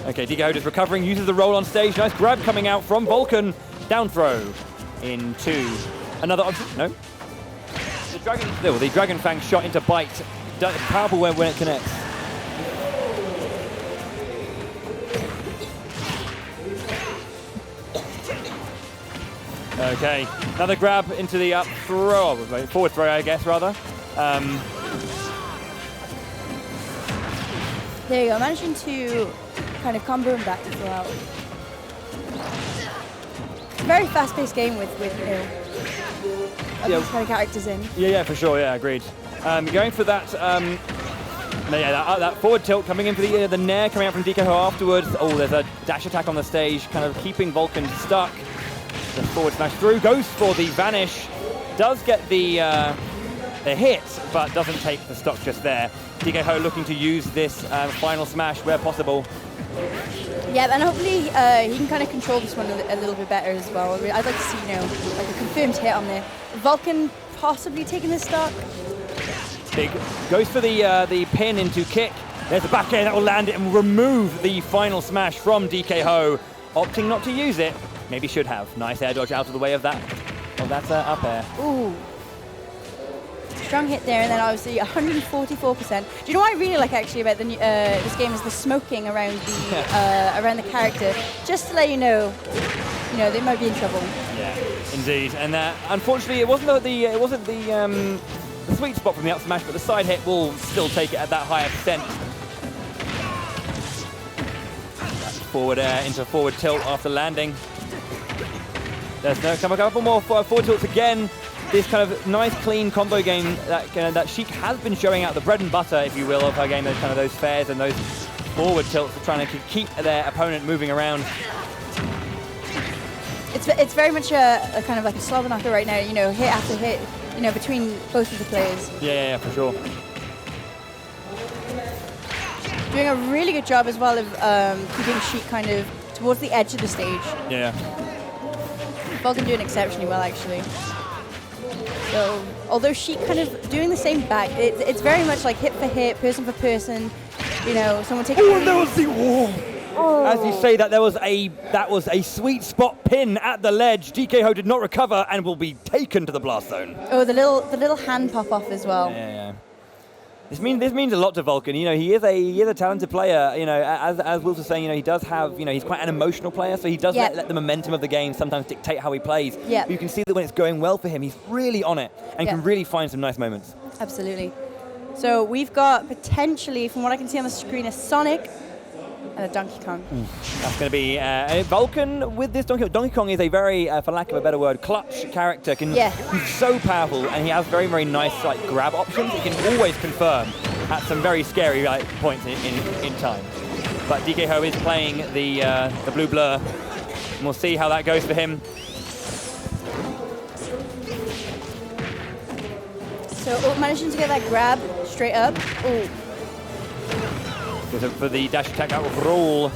Okay, DKho just recovering, uses the roll on stage. Nice grab coming out from Vulcan. Down throw into another option. No. The Dragon Fang shot into bite. Powerful when it connects. Okay, another grab into the up throw, forward throw, I guess, rather. There you go, managing to kind of combo him back as well. Very fast-paced game with you know, these kind of characters in. Yeah, for sure. Yeah, agreed. Going for that. That forward tilt coming in for the nair coming out from DKho afterwards. Oh, there's a dash attack on the stage, kind of keeping Vulcan stuck. The forward smash through, goes for the vanish, does get the hit, but doesn't take the stock just there. DKho looking to use this final smash where possible. Yeah, and hopefully he can kind of control this one a little bit better as well. I'd like to see, you know, like a confirmed hit on there. Vulcan possibly taking the stock. Big goes for the pin into kick. There's the back air that will land it and remove the final smash from DKho. Opting not to use it. Maybe should have. Nice air dodge out of the way of that. Well, that's up air. Ooh. Strong hit there, and then obviously 144%. Do you know what I really like actually about this game is the smoking around the character, just to let you know they might be in trouble. Yeah, indeed. And unfortunately, it wasn't the sweet spot from the up smash, but the side hit will still take it at that higher percent. Forward air into forward tilt after landing. There's a couple more forward tilts again. This kind of nice, clean combo game that Sheik has been showing out the bread and butter, if you will, of her game. Those kind of those fairs and those forward tilts for trying to keep their opponent moving around. It's very much a kind of like a slobber knocker right now. You know, hit after hit. You know, between both of the players. Yeah, for sure. Doing a really good job as well of keeping Sheik kind of towards the edge of the stage. Yeah. Vulcan doing exceptionally well, actually. So, although Sheik kind of doing the same back, it's very much like hit for hit, person for person. You know, someone taking. Oh, there was the wall. Oh. As you say that, that was a sweet spot pin at the ledge. DKho did not recover and will be taken to the blast zone. Oh, the little hand pop off as well. Yeah. This means a lot to Vulcan. You know, he is a talented player. You know, as Will was saying, you know, he does have, you know, he's quite an emotional player, so he does let the momentum of the game sometimes dictate how he plays. Yeah. But you can see that when it's going well for him, he's really on it and can really find some nice moments. Absolutely. So we've got potentially, from what I can see on the screen, a Sonic and a Donkey Kong. That's going to be Vulcan with this Donkey Kong. Donkey Kong is a very, for lack of a better word, clutch character. He's so powerful, and he has very, very nice like grab options. He can always confirm at some very scary points in time. But DKho is playing the blue blur, and we'll see how that goes for him. So managing to get that grab straight up. Ooh. Goes up for the dash attack out of roll.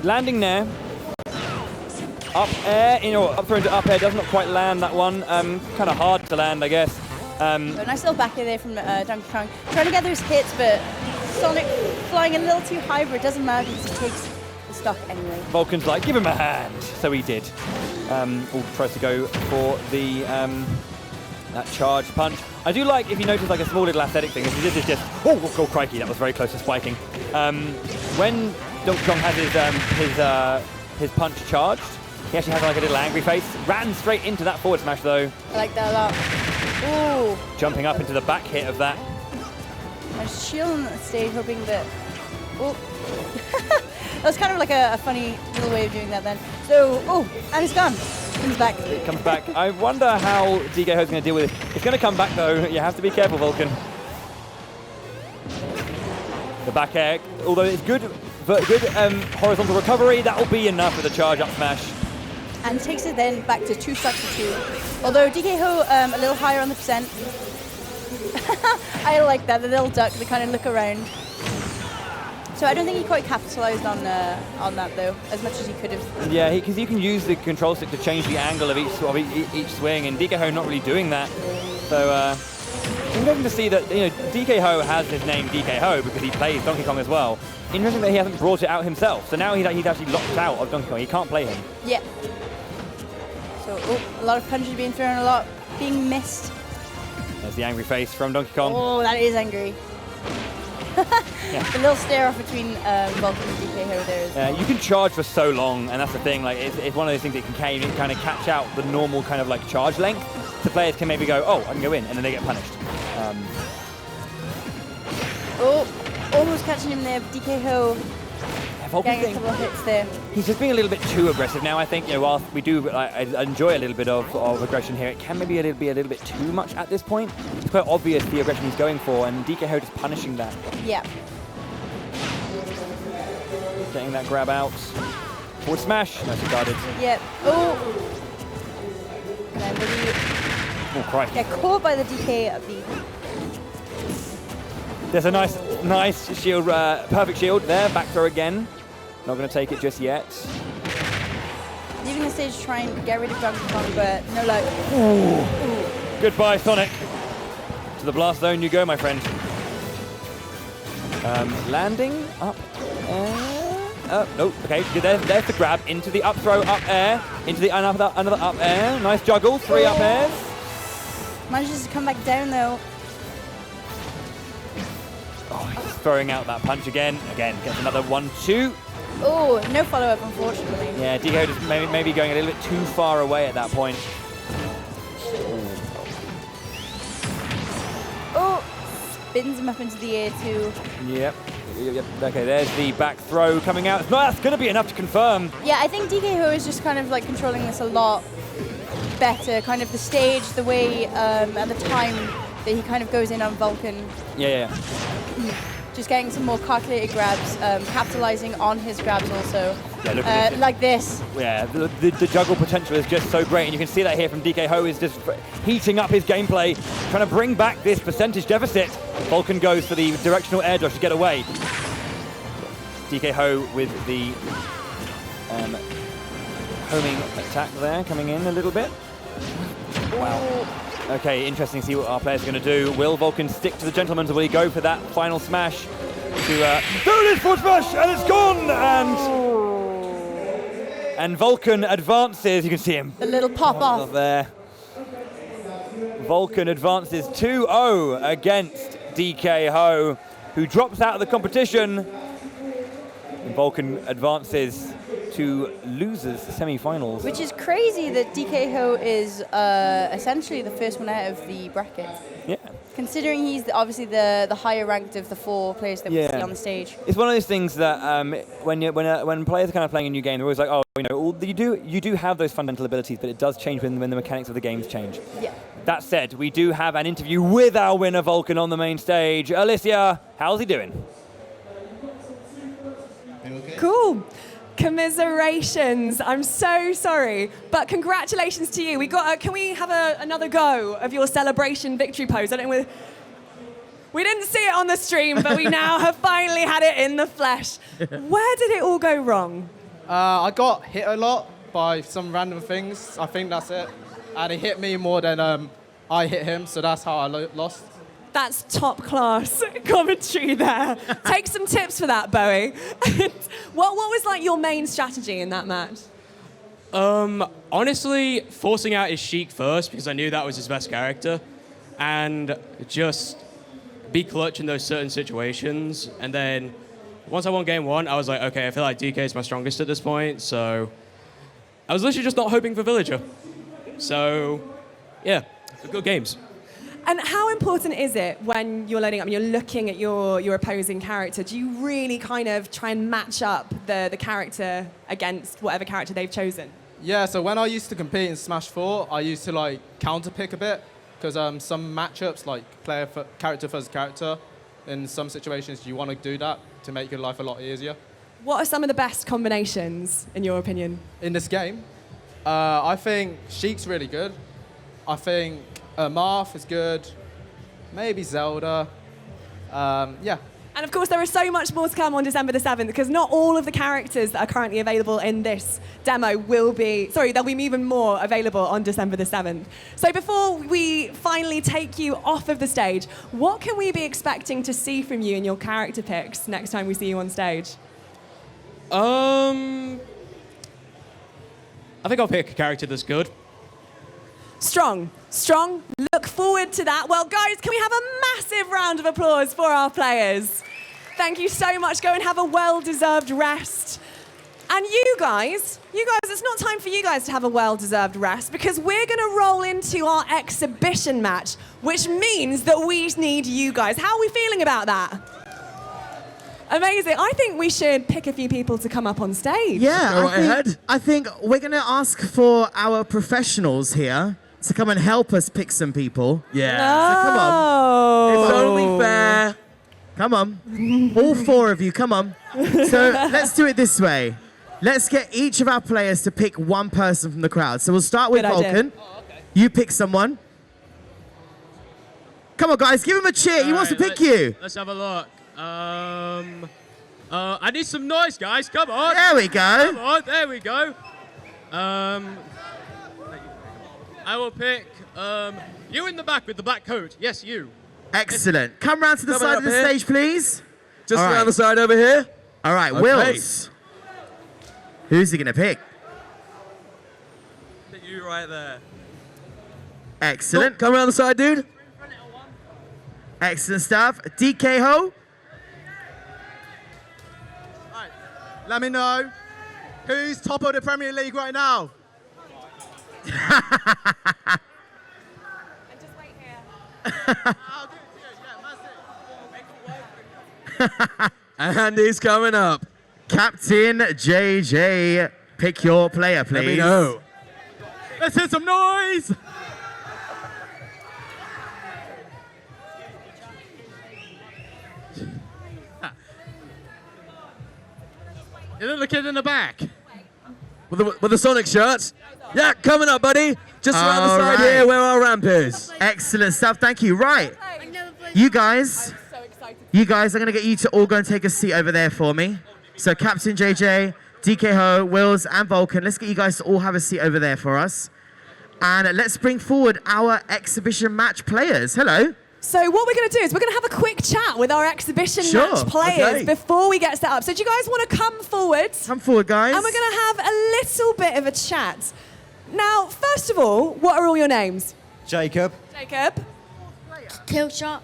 Landing there. Up air, up throw into up air, does not quite land that one. Kind of hard to land, I guess. So a nice little back air there from Donkey Kong. Trying to get those hits, but Sonic flying a little too high, but it doesn't matter because he takes the stock anyway. Vulcan's like, give him a hand. So he did. Tries to go for the That charge punch. I do like, if you notice like a small little aesthetic thing, this is just, oh crikey, that was very close to spiking. When Donkey Kong has his punch charged, he actually has like a little angry face. Ran straight into that forward smash though. I like that a lot. Ooh. Jumping up into the back hit of that. I was shielding the stage, hoping that. Oh. That was kind of like a funny little way of doing that then. So, and it's gone. Comes back. It comes back. I wonder how DK Ho's going to deal with it. It's going to come back though. You have to be careful, Vulcan. The back air, although it's good horizontal recovery, that will be enough for the charge up smash. And takes it then back to 2 stocks to 2. Although DK Ho a little higher on the percent. I like that, the little duck, they kind of look around. So I don't think he quite capitalized on that though, as much as he could have. Yeah, because you can use the control stick to change the angle of each swing, and DK Ho not really doing that. So interesting to see that DK Ho has his name DK Ho because he plays Donkey Kong as well. Interesting that he hasn't brought it out himself. So now he's actually locked out of Donkey Kong. He can't play him. Yeah. So a lot of punches being thrown, a lot being missed. There's the angry face from Donkey Kong. Oh, that is angry. Yeah. The little stare off between Vulcan and DK Ho there. You can charge for so long, and that's the thing. Like, it's one of those things that can kind of catch out the normal kind of like charge length. So players can maybe go, oh, I can go in, and then they get punished. Almost catching him there. DK Ho getting a couple of hits there. He's just being a little bit too aggressive now. I think while we do I enjoy a little bit of aggression here, it can maybe be a little bit too much at this point. It's quite obvious the aggression he's going for, and DK Ho just punishing that. Yeah. Getting that grab out. Forward smash. Nicely guarded. Yep. And then really crikey. get caught by the DK up B. There's a nice shield, perfect shield there. Back throw again. Not going to take it just yet. Leaving the stage to try and get rid of Donkey Kong, but no luck. Ooh. Goodbye, Sonic. To the blast zone you go, my friend. Landing up air. No, okay. There's the grab into the up throw, up air, into the another up air. Nice juggle, 3 up airs. Manages to come back down though. Oh, he's throwing out that punch again. Gets another 1-2. Oh, no follow-up, unfortunately. Yeah, DK just maybe going a little bit too far away at that point. Oh, spins him up into the air too. Yep. Okay, there's the back throw coming out. No, that's going to be enough to confirm. Yeah, I think DK Ho is just kind of like controlling this a lot better. Kind of the stage, the way, and the time that he kind of goes in on Vulcan. Yeah. Just getting some more calculated grabs, capitalizing on his grabs also. Yeah, like this. Yeah, the juggle potential is just so great, and you can see that here from DK Ho is just heating up his gameplay, trying to bring back this percentage deficit. Vulcan goes for the directional air dodge to get away. DK Ho with the homing attack there, coming in a little bit. Wow. Okay, interesting to see what our players are going to do. Will Vulcan stick to the gentleman's, or will he go for that final smash? There it is, forward smash, and it's gone! And Vulcan advances. You can see him. A little pop off there. Vulcan advances 2-0 against DK Ho, who drops out of the competition. And Vulcan advances to losers semi-finals. Which is crazy that DK Ho is essentially the first one out of the bracket. Yeah. Considering he's obviously the higher ranked of the 4 players that we see on the stage. It's one of those things that when players are kind of playing a new game, they're always like, oh, you do have those fundamental abilities, but it does change when the mechanics of the games change. Yeah. That said, we do have an interview with our winner Vulcan on the main stage. Alicia, how's he doing? Okay. Cool. Commiserations. I'm so sorry, but congratulations to you. Can we have another go of your celebration victory pose? We didn't see it on the stream, but we now have finally had it in the flesh. Where did it all go wrong? I got hit a lot by some random things. I think that's it. And he hit me more than I hit him, so that's how I lost. That's top class commentary there. Take some tips for that, Bowie. What was like your main strategy in that match? Honestly, forcing out his Sheik first because I knew that was his best character, and just be clutch in those certain situations. And then once I won game 1, I was like, okay, I feel like DK is my strongest at this point, so I was literally just not hoping for Villager. So, yeah, good games. And how important is it when you're loading up and you're looking at your opposing character? Do you really kind of try and match up the character against whatever character they've chosen? Yeah, so when I used to compete in Smash 4, I used to like counter pick a bit because some matchups like character versus character, in some situations you want to do that to make your life a lot easier. What are some of the best combinations in your opinion? In this game, I think Sheik's really good. I think Marth is good. Maybe Zelda. Yeah. And of course, there is so much more to come on December the 7th because not all of the characters that are currently available in this demo will be, there'll be even more available on December the 7th. So before we finally take you off of the stage, what can we be expecting to see from you in your character picks next time we see you on stage? I think I'll pick a character that's good. Strong. Look forward to that. Well, guys, can we have a massive round of applause for our players? Thank you so much. Go and have a well-deserved rest. And you guys, it's not time for you guys to have a well-deserved rest because we're going to roll into our exhibition match, which means that we need you guys. How are we feeling about that? Amazing. I think we should pick a few people to come up on stage. Yeah, I think we're going to ask for our professionals here to come and help us pick some people. Yeah. So come on. It's only fair. Come on. All 4 of you, come on. So let's do it this way. Let's get each of our players to pick one person from the crowd. So we'll start with Vulcan. Oh, okay. You pick someone. Come on, guys, give him a cheer. He wants to pick you. Let's have a look. I need some noise, guys. Come on. There we go. Come on, there we go. I will pick you in the back with the black coat. Yes, you. Excellent. Come round to the side of the stage, please. Just All around right. the side over here. All right, Okay. Wills. Who's he going to pick? Pick you right there. Excellent. Come around the side, dude. Excellent stuff. DK Ho. Right. Let me know who's top of the Premier League right now. And just wait here. And he's coming up. Captain JJ, pick your player, please. Let me know. Let's hit some noise. Is it the kid in the back? With the Sonic shirts? Yeah, coming up, buddy. Just around the side here where our ramp is. Excellent stuff. Thank you. Right. You guys are going to get you to all go and take a seat over there for me. So Captain JJ, DK Ho, Wills, and Vulcan, let's get you guys to all have a seat over there for us. And let's bring forward our exhibition match players. Hello. So what we're going to do is we're going to have a quick chat with our exhibition match players before we get set up. So do you guys want to come forward? Come forward, guys. And we're going to have a little bit of a chat. Now, first of all, what are all your names? Jacob. Jacob. Killshot.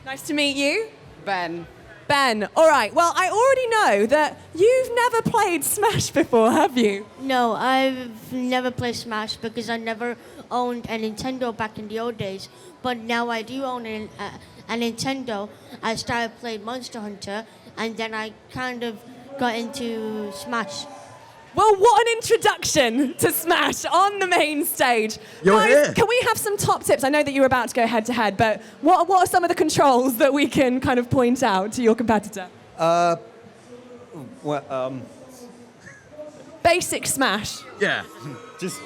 Nice to meet you. Ben. Ben. All right. Well, I already know that you've never played Smash before, have you? No, I've never played Smash because I never owned a Nintendo back in the old days. But now I do own a Nintendo. I started playing Monster Hunter, and then I kind of got into Smash. Well, what an introduction to Smash on the main stage. You're here. Can we have some top tips? I know that you're about to go head-to-head, but what are some of the controls that we can kind of point out to your competitor? Basic Smash. Yeah. Just...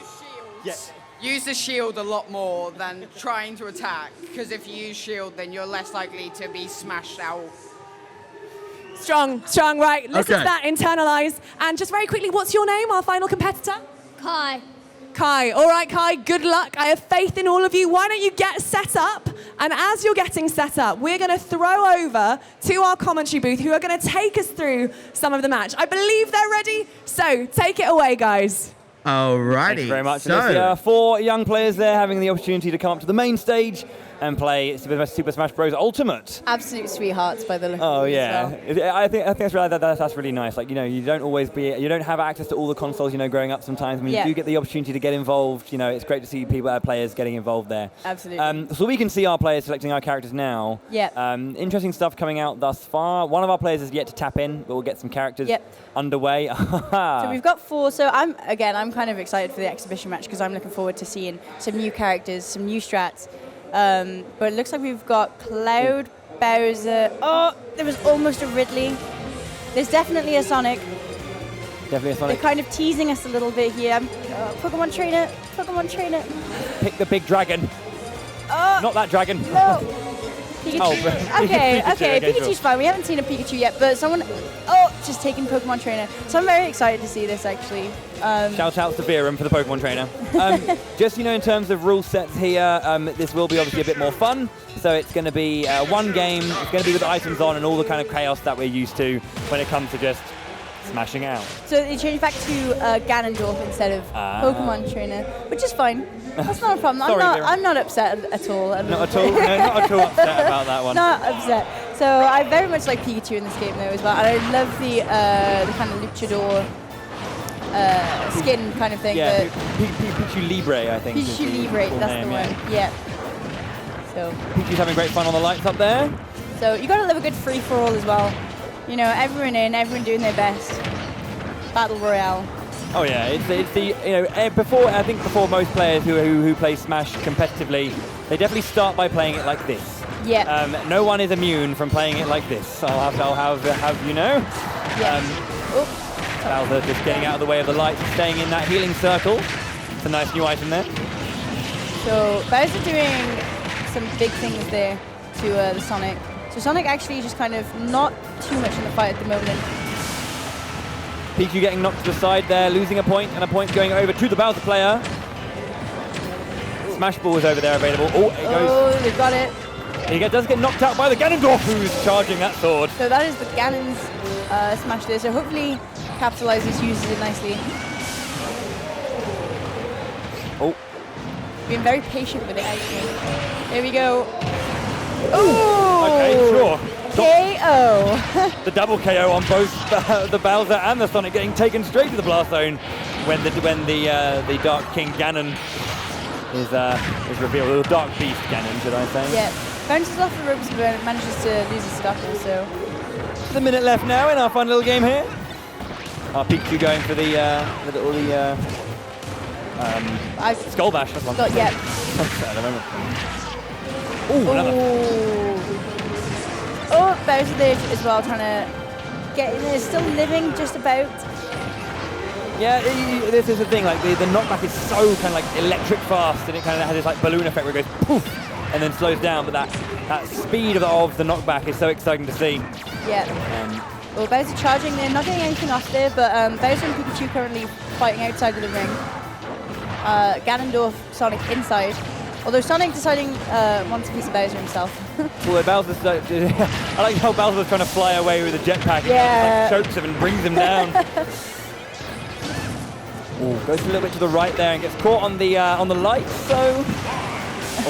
Yeah. Use the shield a lot more than trying to attack, because if you use shield, then you're less likely to be smashed out. Strong, right. Listen to that, internalize. And just very quickly, what's your name, our final competitor? Kai. Kai. All right, Kai, good luck. I have faith in all of you. Why don't you get set up? And as you're getting set up, we're going to throw over to our commentary booth who are going to take us through some of the match. I believe they're ready, so take it away, guys. Alrighty. Thank you very much. So, And there's 4 young players there having the opportunity to come up to the main stage and play Super Smash Bros. Ultimate. Absolute sweethearts by the look. Oh of it yeah, as well. I think that's really nice. Like, you don't have access to all the consoles. Growing up sometimes. When you do get the opportunity to get involved, it's great to see players getting involved there. Absolutely. So we can see our players selecting our characters now. Yeah. Interesting stuff coming out thus far. One of our players is yet to tap in, but we'll get some characters underway. So we've got 4. So I'm kind of excited for the exhibition match because I'm looking forward to seeing some new characters, some new strats. But it looks like we've got Cloud, Bowser. Oh, there was almost a Ridley. There's definitely a Sonic. Definitely a Sonic. They're kind of teasing us a little bit here. Pokemon trainer. Pick the big dragon. Not that dragon. No. Pikachu. Oh, okay, Pikachu's sure. fine. We haven't seen a Pikachu yet, but someone, just taking Pokemon trainer. So I'm very excited to see this actually. Shout out to Virum for the Pokemon trainer. Just in terms of rule sets here, this will be obviously a bit more fun. So it's going to be one game. It's going to be with items on and all the kind of chaos that we're used to when it comes to just smashing out. So they changed back to Ganondorf instead of Pokemon trainer, which is fine. That's not a problem. I'm not upset at all. Not at all. No, not at all upset about that one. Not upset. So I very much like Pikachu in this game though as well, and I love the kind of luchador skin kind of thing. Yeah, Pikachu Libre, I think. Pikachu Libre, that's the one. Yeah. So Pikachu's having great fun on the lights up there. So you got to love a good free for all as well. Everyone doing their best. Battle Royale. Oh yeah, it's the before most players who play Smash competitively, they definitely start by playing it like this. Yeah. No one is immune from playing it like this. I'll have you know. Bowser just getting out of the way of the lights, staying in that healing circle. It's a nice new item there. So Bowser doing some big things there to the Sonic. So Sonic actually just kind of not too much in the fight at the moment. Pikachu getting knocked to the side there, losing a point, and a point going over to the Bowser player. Smash Ball is over there available. Oh, it goes. Oh, they got it. He does get knocked out by the Ganondorf, who's charging that sword. So that is the Ganon's smash there. So hopefully capitalizes, uses it nicely. Oh. Being very patient with it, actually. There we go. Oh! Okay, sure. KO. The double KO on both the Bowser and the Sonic getting taken straight to the blast zone when the Dark King Ganon is revealed. Or Dark Beast Ganon, should I say? Yeah. Bounces off the ropes but manages to lose his stuff also. Just a minute left now in our fun little game here. Our Pikachu going for the Skull Bash. That's one. Yeah. Ooh, another. Oh, Bowser there as well, trying to get in there. Still living just about. Yeah, this is the thing. Like the knockback is so kind of like electric fast, and it kind of has this like balloon effect where it goes poof and then slows down. But that speed of the knockback is so exciting to see. Yeah. Well, Bowser charging there, not getting anything off there, but Bowser and Pikachu currently fighting outside of the ring. Ganondorf, Sonic inside. Although Sonic deciding wants a piece of Bowser himself. Well, Bowser's I like how Bowser's trying to fly away with a jetpack. Yeah. And like, chokes him and brings him down. Ooh, goes a little bit to the right there and gets caught on the lights. So,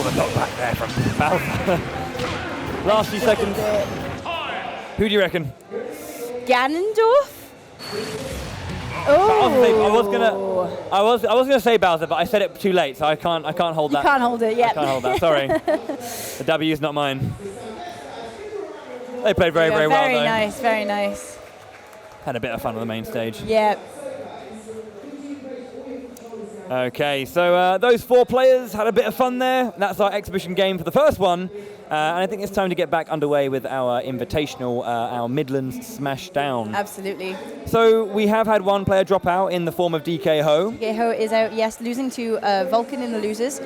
the knockback there from Bowser. Last few seconds. Who do you reckon? Ganondorf. Oh. I was gonna say Bowser, but I said it too late, so I can't hold that. You can't hold it yet. I can't hold that. Sorry. The W is not mine. They played very well. Very nice. Very nice. Had a bit of fun on the main stage. Yeah. Okay, so those 4 players had a bit of fun there. That's our exhibition game for the first one. And I think it's time to get back underway with our invitational, our Midlands Smashdown. Absolutely. So we have had one player drop out in the form of DK Ho. DK Ho is out, yes, losing to Vulcan in the losers,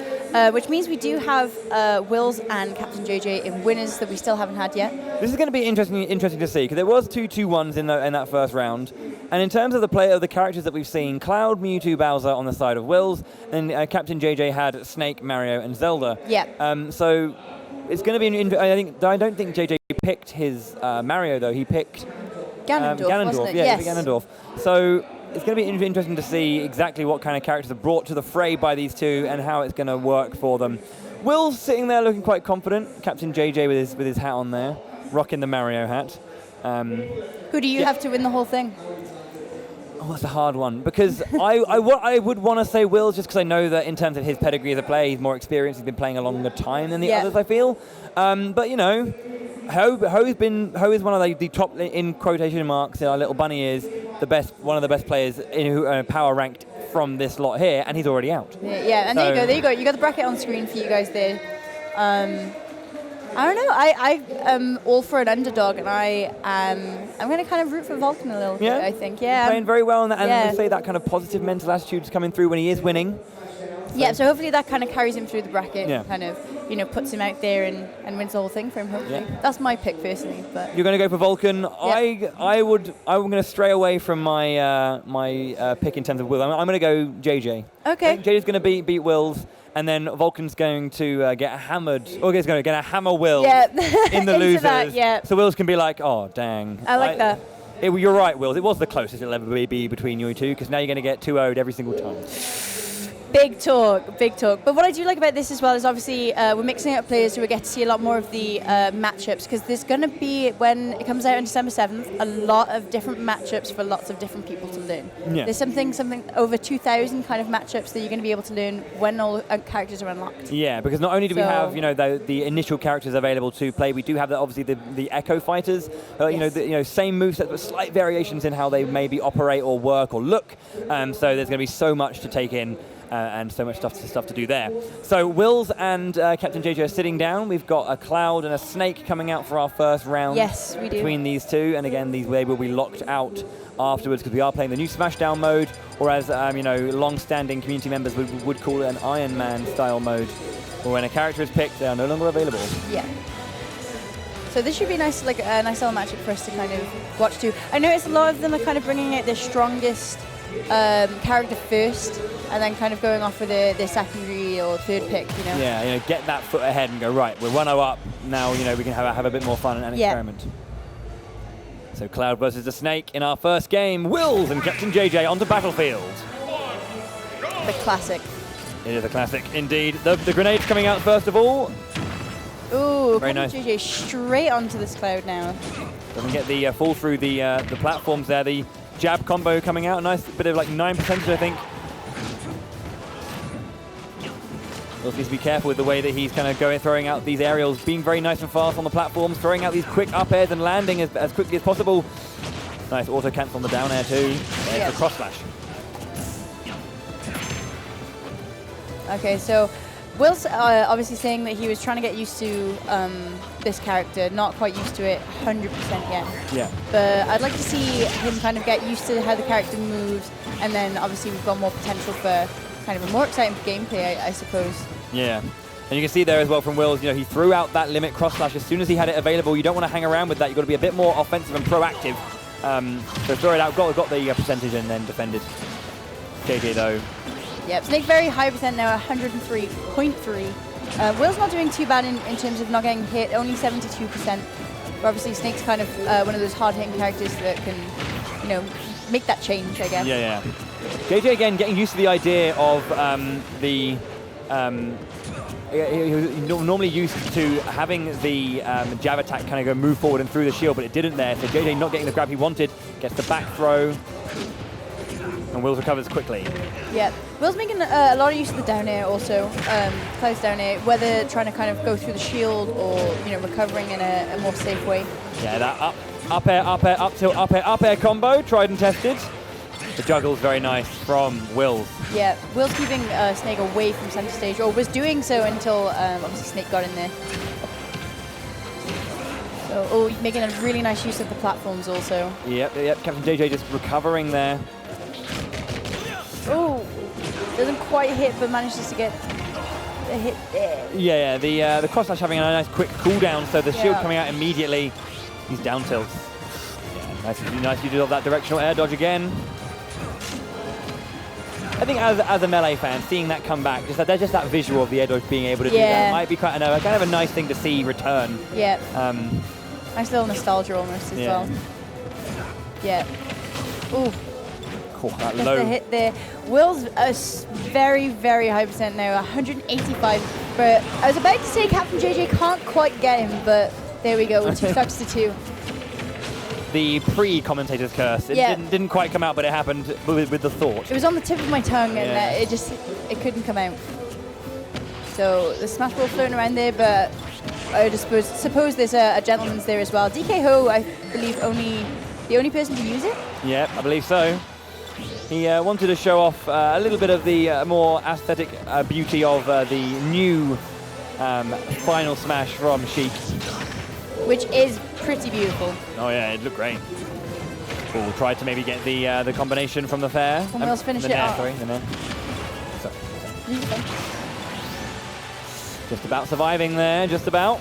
which means we do have Wills and Captain JJ in winners that we still haven't had yet. This is going to be interesting to see, because there was 2 2-1s in that first round. And in terms of the characters that we've seen, Cloud, Mewtwo, Bowser on the side of Wills, and Captain JJ had Snake, Mario, and Zelda. Yeah. So it's going to be I don't think JJ picked his Mario though. He picked Ganondorf, wasn't it? Yeah, yes. Ganondorf. So it's going to be interesting to see exactly what kind of characters are brought to the fray by these two and how it's going to work for them. Will's sitting there looking quite confident. Captain JJ with his hat on there, rocking the Mario hat. Who do you have to win the whole thing? Oh, that's a hard one, because I would want to say Will's, just because I know that in terms of his pedigree as a player, he's more experienced, he's been playing a longer time than the others, I feel. But, you know, Ho is one of the top, in quotation marks, our little bunny is one of the best players who power ranked from this lot here, and he's already out. Yeah, and there you go. You got the bracket on screen for you guys there. I don't know. I am all for an underdog, and I'm going to kind of root for Vulcan a little bit, I think. Yeah. Playing very well, and they say that kind of positive mental attitude is coming through when he is winning. Yeah, so hopefully that kind of carries him through the bracket and kind of, you know, puts him out there and wins the whole thing for him, hopefully. Yeah. That's my pick, personally. But you're going to go for Vulcan. Yeah. I'm going to stray away from my pick in terms of Will. I'm going to go JJ. Okay. JJ's going to beat Will's. And then Vulcan's going to get hammered, or he's going to get a hammer Will in the losers. That, so Wills can be like, oh, dang. I like that. You're right, Wills. It was the closest it'll ever be between you two, because now you're going to get 2-0'd every single time. Big talk, big talk. But what I do like about this as well is obviously we're mixing up players who we get to see a lot more of the matchups, because there's going to be, when it comes out on December 7th, a lot of different matchups for lots of different people to learn. Yeah. There's something over 2,000 kind of matchups that you're going to be able to learn when all characters are unlocked. Yeah, because not only do we have the initial characters available to play, we do have obviously the Echo Fighters. Same moveset but slight variations in how they maybe operate or work or look. So there's going to be so much to take in. And so much stuff to do there. So Wills and Captain JJ are sitting down. We've got a Cloud and a Snake coming out for our first round. Yes, we do. Between these two, and again, they will be locked out afterwards because we are playing the new Smashdown mode, or as long-standing community members would call it an Iron Man style mode, where when a character is picked, they are no longer available. Yeah. So this should be nice, like a nice little matchup for us to kind of watch too. I noticed a lot of them are kind of bringing out their strongest character first, and then kind of going off with their secondary or third pick, you know. Yeah, get that foot ahead and go, right, we're 1-0 up, now, we can have a bit more fun and experiment. So Cloud versus the Snake in our first game. Wills and Captain JJ onto battlefield. The classic. It is a classic, indeed. The grenade's coming out first of all. Ooh, very nice. JJ straight onto this Cloud now. Doesn't get the fall through the platforms there. The jab combo coming out, nice bit of like 9%, I think. Wills needs to be careful with the way that he's kind of throwing out these aerials, being very nice and fast on the platforms, throwing out these quick up airs and landing as quickly as possible. Nice auto cancel on the down air too. There's the cross slash. Okay, so Will's obviously saying that he was trying to get used to this character, not quite used to it 100% yet. Yeah. But I'd like to see him kind of get used to how the character moves, and then obviously we've got more potential for kind of a more exciting gameplay, I suppose. Yeah. And you can see there as well from Wills, he threw out that limit cross slash as soon as he had it available. You don't want to hang around with that. You've got to be a bit more offensive and proactive. So throw it out, got the percentage and then defended. JJ though. Yep, Snake very high percent now, 103.3. Will's not doing too bad in terms of not getting hit, only 72%. But obviously Snake's kind of one of those hard-hitting characters that can, make that change, I guess. Yeah. JJ again getting used to the idea of he was normally used to having the jab attack kind of move forward and through the shield, but it didn't there. So JJ not getting the grab he wanted, gets the back throw, and Wills recovers quickly. Yeah, Will's making a lot of use of the down air also, close down air, whether trying to kind of go through the shield or recovering in a more safe way. Yeah, that up air, up tilt, up air combo, tried and tested. The juggle's very nice from Wills. Yeah, Will's keeping Snake away from center stage, or was doing so until obviously Snake got in there. So, making a really nice use of the platforms also. Yep, Captain JJ just recovering there. Oh, doesn't quite hit, but manages to get a hit there. Yeah, the cross slash having a nice quick cooldown, so the shield coming out immediately. He's down tilts. Yeah, nice you did that directional air dodge again. I think as a Melee fan, seeing that come back, there's just that visual of the air dodge being able to do that might be kind of a nice thing to see return. Yeah. Nice little nostalgia almost as well. Yeah. Ooh. that Just low. a hit there. Will's very, very high percent now, 185. But I was about to say Captain JJ can't quite get him, but there we go, 2 stocks to 2. The pre-commentator's curse. It didn't quite come out, but it happened with the thought. It was on the tip of my tongue, and it couldn't come out. So the smash ball floating around there, but I just suppose there's a gentleman's there as well. DK Ho, I believe, the only person to use it. Yeah, I believe so. He wanted to show off a little bit of the more aesthetic beauty of the new final smash from Sheik. Which is pretty beautiful. Oh yeah, it looked great. We'll try to maybe get the combination from the fair. Someone else finish it off. Sorry, the nair. Just about surviving there, just about.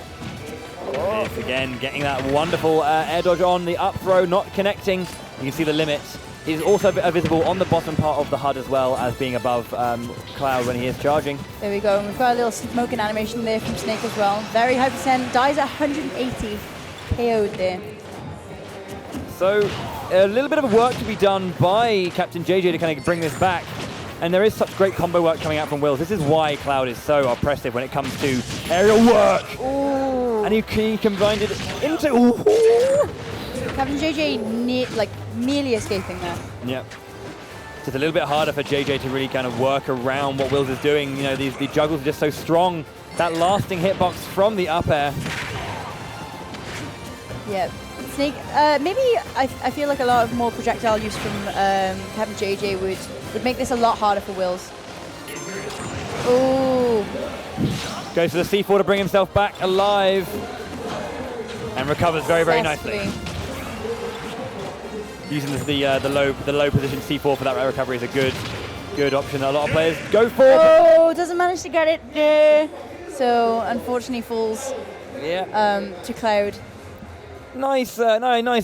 Yes, again, getting that wonderful air dodge on the up throw, not connecting. You can see the limit. He's also visible on the bottom part of the HUD as well as being above Cloud when he is charging. There we go. And we've got a little smoking animation there from Snake as well. Very high percent, dies at 180, KO'd there. So a little bit of work to be done by Captain JJ to kind of bring this back. And there is such great combo work coming out from Wills. This is why Cloud is so oppressive when it comes to aerial work. Ooh. And he combined it into... Ooh. Captain JJ nearly escaping there. Yep. It's a little bit harder for JJ to really kind of work around what Wills is doing. You know, the juggles are just so strong. That lasting hitbox from the up air. Yeah. Snake, maybe I feel like a lot of more projectile use from Captain JJ would make this a lot harder for Wills. Ooh. Goes for the C4 to bring himself back alive. And recovers very, very nicely. Using the low position C4 for that recovery is a good option. A lot of players go for. Oh, doesn't manage to get it there. So unfortunately falls to Cloud. Nice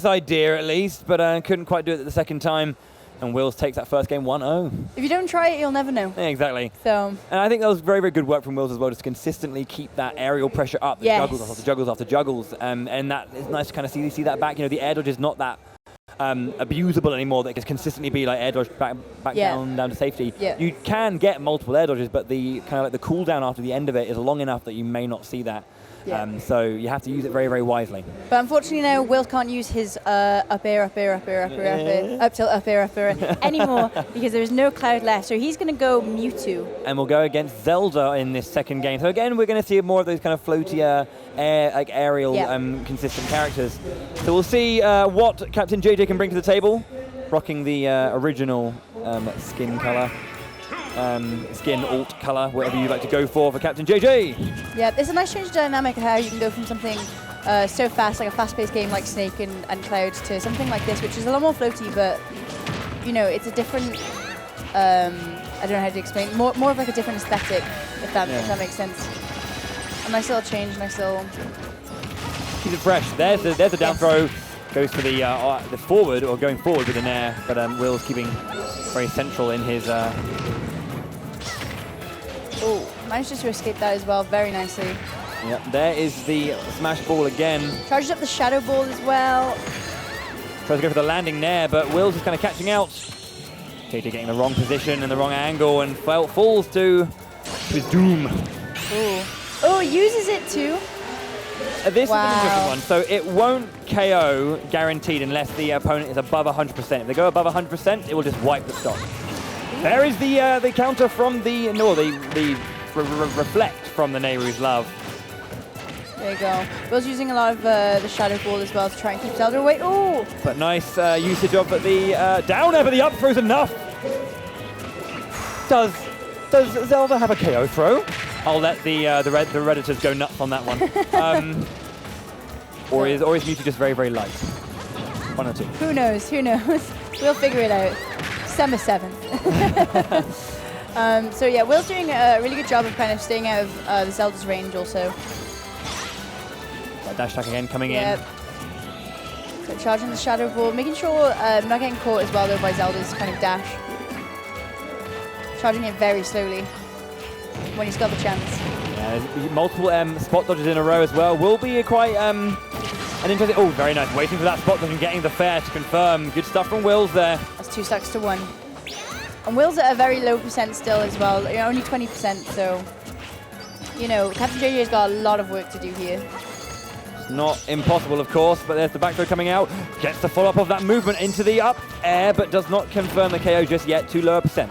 idea at least, but couldn't quite do it the second time. And Wills takes that first game 1-0. If you don't try it, you'll never know. Yeah, exactly. So. And I think that was very, very good work from Wills as well, just to consistently keep that aerial pressure up, the juggles after juggles after juggles. And that is nice to kind of see that back. You know, the air dodge is not that abusable anymore, that can consistently be like air dodge back down to safety. Yeah. You can get multiple air dodges, but the kind of like the cooldown after the end of it is long enough that you may not see that. Yeah. So you have to use it very, very wisely. But unfortunately now, Wills can't use his up air up tilt up air anymore because there's no Cloud left. So he's going to go Mewtwo. And we'll go against Zelda in this second game. So again, we're going to see more of those kind of floatier, aerial, consistent characters. So we'll see what Captain JJ can bring to the table, rocking the original skin color. Skin, alt, colour, whatever you'd like to go for Captain JJ. Yeah, there's a nice change of dynamic how you can go from something so fast, like a fast-paced game like Snake and Cloud, to something like this, which is a lot more floaty, but, you know, it's a different, I don't know how to explain, more of like a different aesthetic, if that makes sense. A nice little change, nice little... Keeps it fresh. There's the down throw. Goes for the forward, or going forward with an air, but Will's keeping very central in his... Oh, managed to escape that as well, very nicely. Yep, there is the smash ball again. Charges up the shadow ball as well. Tries to go for the landing there, but Will's just kind of catching out. JJ getting the wrong position and the wrong angle, and falls to his doom. Ooh. Oh, uses it too. This is an interesting one. So it won't KO guaranteed unless the opponent is above 100%. If they go above 100%, it will just wipe the stock. There is the counter from the reflect from the Nehru's Love. There you go. Will's using a lot of the shadow ball as well to try and keep Zelda away. Oh! But nice usage of the down air, but the up throw's enough. Does Zelda have a KO throw? I'll let the Redditors go nuts on that one. Or is Mewtwo just very, very light? One or two. Who knows? Who knows? We'll figure it out. December 7th. So yeah, Will's doing a really good job of kind of staying out of the Zelda's range also. Dash attack again coming in. So charging the shadow ball, making sure not getting caught as well though by Zelda's kind of dash. Charging it very slowly when he's got the chance. Yeah, multiple spot dodges in a row as well. Will be quite an interesting... Oh, very nice. Waiting for that spot dodge and getting the fair to confirm. Good stuff from Wills there. That's 2 stacks to 1. And Will's at a very low percent still as well, only 20%, so, Captain JJ's got a lot of work to do here. It's not impossible, of course, but there's the back throw coming out. Gets the follow-up of that movement into the up air, but does not confirm the KO just yet, too low a percent.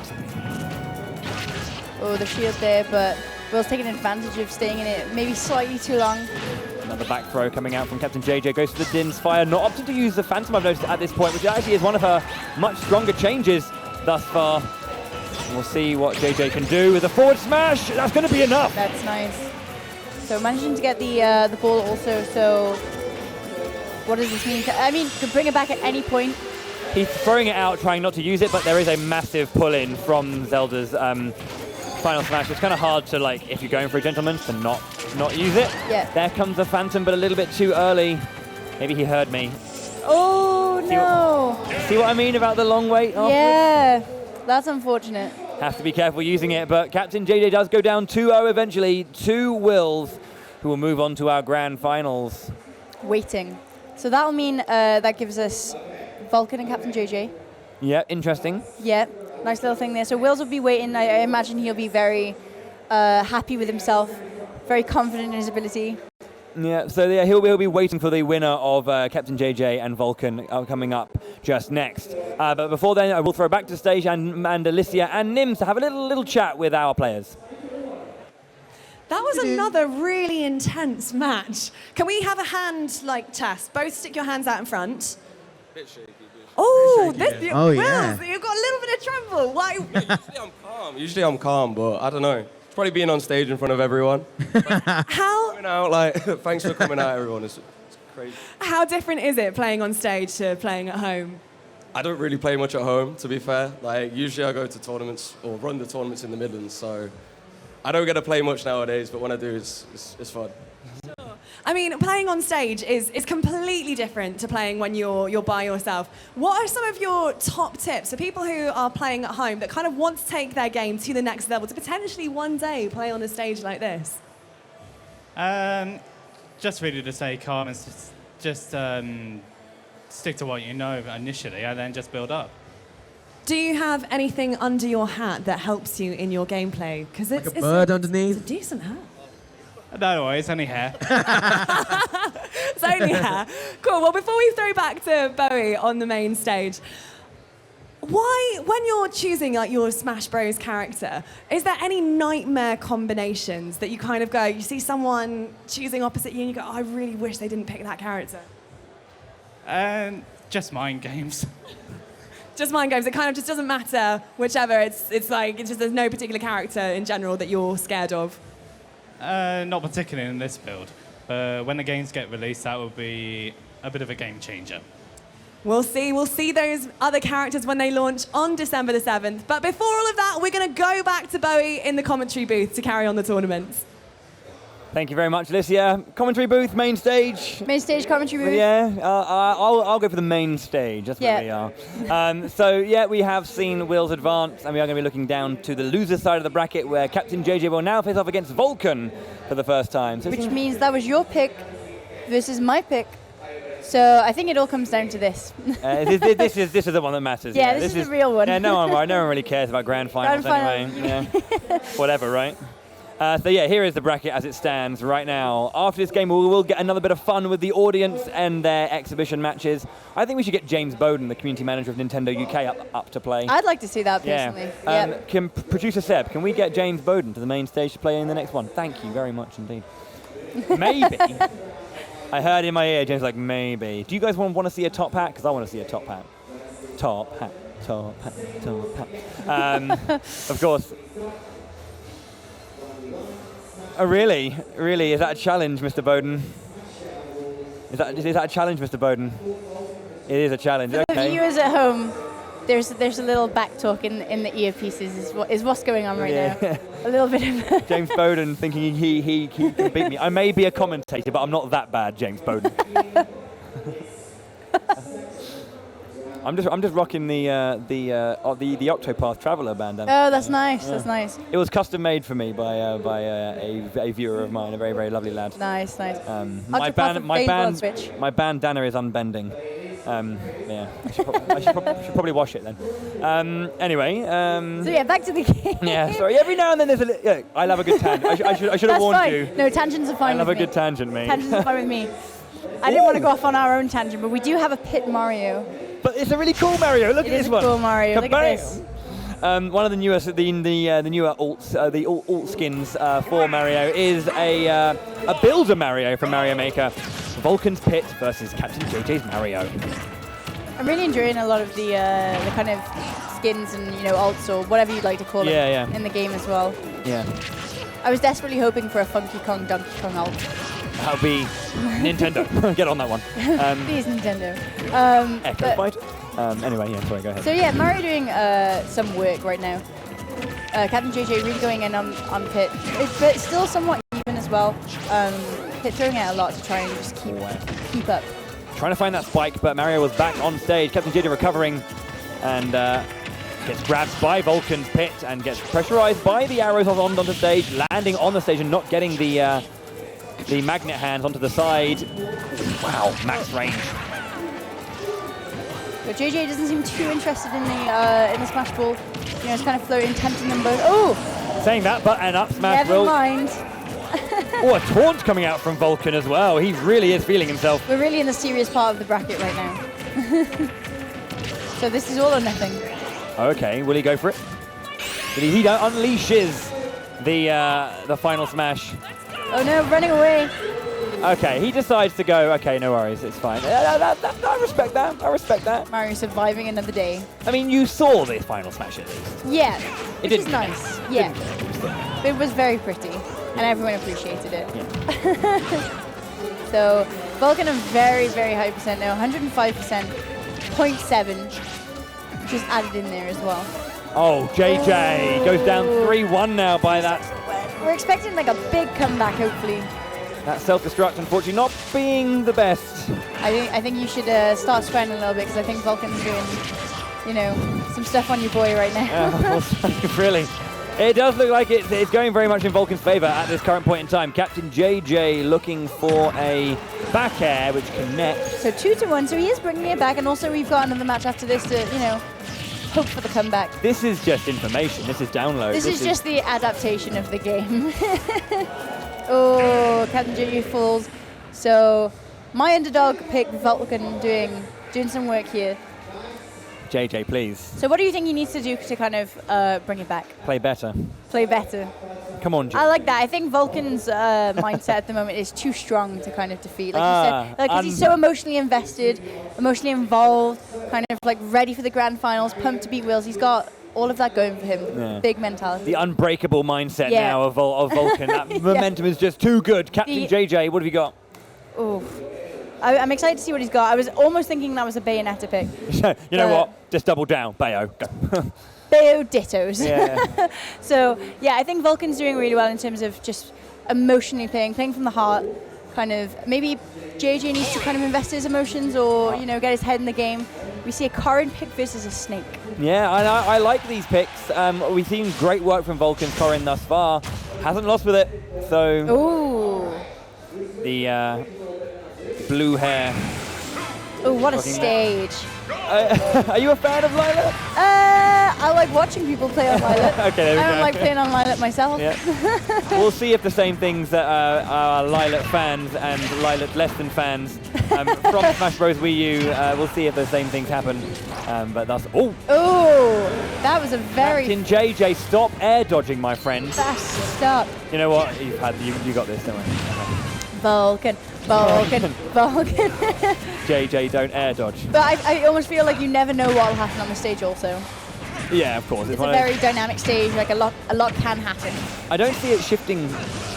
Oh, the shield there, but Will's taking advantage of staying in it maybe slightly too long. Another back throw coming out from Captain JJ, goes for the Din's Fire, not opting to use the Phantom, I've noticed at this point, which actually is one of her much stronger changes thus far. We'll see what JJ can do with a forward smash. That's going to be enough. That's nice. So managing to get the ball also, so what does this mean? I mean, could bring it back at any point. He's throwing it out, trying not to use it, but there is a massive pull-in from Zelda's final smash. It's kind of hard to, if you're going for a gentleman, to not use it. Yeah. There comes the Phantom, but a little bit too early. Maybe he heard me. Oh, no. See what I mean about the long wait afterwards? Yeah, that's unfortunate. Have to be careful using it, but Captain JJ does go down 2-0 eventually. 2 Wills, who will move on to our grand finals. Waiting. So that'll mean that gives us Vulcan and Captain JJ. Yeah, interesting. Yeah, nice little thing there. So Wills will be waiting. I imagine he'll be very happy with himself, very confident in his ability. Yeah, so he'll be waiting for the winner of Captain JJ and Vulcan coming up just next. But before then, I will throw back to stage and Alicia and Nims to have a little chat with our players. That was another really intense match. Can we have a hand test? Both stick your hands out in front. Bit shaky. Oh, Oh, yeah. Wills, you've got a little bit of tremble. Why? Usually I'm calm, but I don't know. It's probably being on stage in front of everyone. How? Coming out, thanks for coming out, everyone. It's crazy. How different is it playing on stage to playing at home? I don't really play much at home, to be fair. Usually I go to tournaments or run the tournaments in the Midlands, so I don't get to play much nowadays, but when I do, it's fun. I mean, playing on stage is completely different to playing when you're by yourself. What are some of your top tips for people who are playing at home that kind of want to take their game to the next level, to potentially one day play on a stage like this? Just really to stay calm and just stick to what you know initially and then just build up. Do you have anything under your hat that helps you in your gameplay? Because it's a bird underneath. It's a decent hat. No, it's only hair. It's only hair. Cool. Well, before we throw back to Bowie on the main stage, why, when you're choosing your Smash Bros character, is there any nightmare combinations that you kind of go, you see someone choosing opposite you and you go, oh, I really wish they didn't pick that character? Just mind games. Just mind games. It kind of just doesn't matter whichever. It's just there's no particular character in general that you're scared of. Not particularly in this build. When the games get released, that will be a bit of a game changer. We'll see those other characters when they launch on December the 7th. But before all of that, we're going to go back to Bowie in the commentary booth to carry on the tournaments. Thank you very much, Alicia. Commentary booth, main stage. Main stage commentary booth. Yeah, I'll go for the main stage. That's where we are. So yeah, we have seen Wills advance, and we are going to be looking down to the loser side of the bracket, where Captain JJ will now face off against Vulcan for the first time. So which means that was your pick versus my pick. So I think it all comes down to this. This is the one that matters. Yeah, this is the real one. Yeah, no one really cares about grand finals anyway. Yeah. Whatever, right? So yeah, here is the bracket as it stands right now. After this game, we will get another bit of fun with the audience and their exhibition matches. I think we should get James Bowden, the community manager of Nintendo UK, up to play. I'd like to see that personally. Yeah. Can producer Seb, can we get James Bowden to the main stage to play in the next one? Thank you very much indeed. Maybe. I heard in my ear, James like, maybe. Do you guys want to see a top hat? Because I want to see a top hat. Top hat, top hat, top hat. Of course. Oh, really? Really? Is that a challenge, Mr. Bowden? Is that a challenge, Mr. Bowden? It is a challenge, For okay. the viewers at home, there's a little back talk in the earpieces is what's going on right now. A little bit of... James Bowden thinking he can beat me. I may be a commentator, but I'm not that bad, James Bowden. I'm just rocking the Octopath Traveler bandana. Oh, that's nice. Yeah. That's nice. It was custom made for me by a viewer of mine, a very, very lovely lad. Nice. My bandana is unbending. Yeah, I should probably wash it then. Anyway. So yeah, back to the game. Yeah, sorry. Every now and then there's a. Yeah, I love a good tangent. I should have warned fine. you. No, tangents are fine. I love with a good tangent, mate. Tangents are fine with me. I didn't want to go off on our own tangent, but we do have a pit Mario. But it's a really cool Mario. Look at this one. Cool Mario. Look at this. One of the newest, the newer alts, the alt skins for Mario is a Builder Mario from Mario Maker. Vulcan's Pit versus Captain JJ's Mario. I'm really enjoying a lot of the kind of skins and alts or whatever you'd like to call it in the game as well. Yeah. I was desperately hoping for a Funky Kong Donkey Kong alt. That'll be Nintendo. Get on that one. Please, Nintendo. Echo Fight. Anyway, yeah, sorry, go ahead. So yeah, Mario doing some work right now. Captain JJ really going in on Pit, but still somewhat even as well. Pit throwing out a lot to try and just keep up. Trying to find that spike, but Mario was back on stage. Captain JJ recovering and gets grabbed by Vulcan's Pit and gets pressurized by the arrows onto stage, landing on the stage and not getting the magnet hands onto the side. Wow, max range. But JJ doesn't seem too interested in the smash ball. It's kind of floating, tempting them both. Oh! Saying that, but an up smash Never mind. Oh, a taunt coming out from Vulcan as well. He really is feeling himself. We're really in the serious part of the bracket right now. So this is all or nothing. Okay, will he go for it? He unleashes the final smash. Oh no, running away. Okay, he decides to go. Okay, no worries, it's fine. I respect that. I respect that. Mario surviving another day. I mean, you saw the final smash at least. Yeah, it which is nice. Yeah, it was very pretty, and everyone appreciated it. Yeah. So Vulcan a very, very high percent now, 105%, 0.7, just added in there as well. Oh, JJ goes down 3-1 now by that. We're expecting like a big comeback, hopefully. That self-destruct, unfortunately, not being the best. I think you should start sweating a little bit because I think Vulcan's doing, some stuff on your boy right now. Really. It does look like it's going very much in Vulcan's favor at this current point in time. Captain JJ looking for a back air, which connects. So 2-1, so he is bringing it back, and also we've got another match after this to, hope for the comeback. This is just information. This is download. This is just the adaptation of the game. Oh, Captain JJ falls. So my underdog picked Vulcan doing some work here. JJ, please. So what do you think he needs to do to kind of bring it back? Play better. Play better. Come on, JJ. I like that. I think Vulcan's mindset at the moment is too strong to kind of defeat. Like you said, because he's so emotionally invested, emotionally involved, kind of like ready for the grand finals, pumped to beat Wills. He's got all of that going for him. Yeah. Big mentality. The unbreakable mindset now of Vulcan. That momentum is just too good. Captain JJ, what have you got? Oh, I'm excited to see what he's got. I was almost thinking that was a Bayonetta pick. You know what? Just double down. Bayo, go. Bayo dittos. Yeah. So, yeah, I think Vulcan's doing really well in terms of just emotionally playing from the heart. Kind of, maybe JJ needs to kind of invest his emotions or, get his head in the game. We see a Corrin pick versus a Snake. Yeah, I like these picks. We've seen great work from Vulcan's Corrin thus far. Hasn't lost with it, so... Ooh. The blue hair. Oh, what a stage. Are you a fan of Lilat? I like watching people play on Lilat. Okay, there we I don't go. like playing on Lilat myself. Yeah. We'll see if the same things that our Lilat fans and Lilat less than fans from Smash Bros. Wii U, we'll see if the same things happen. But that's... Oh, that was a very... Captain JJ, stop air dodging, my friend. Fast stop. You know what? You got this, don't worry. Vulcan. JJ, don't air dodge. But I almost feel like you never know what will happen on the stage also. Yeah, of course. It's a very dynamic stage, like a lot can happen. I don't see it shifting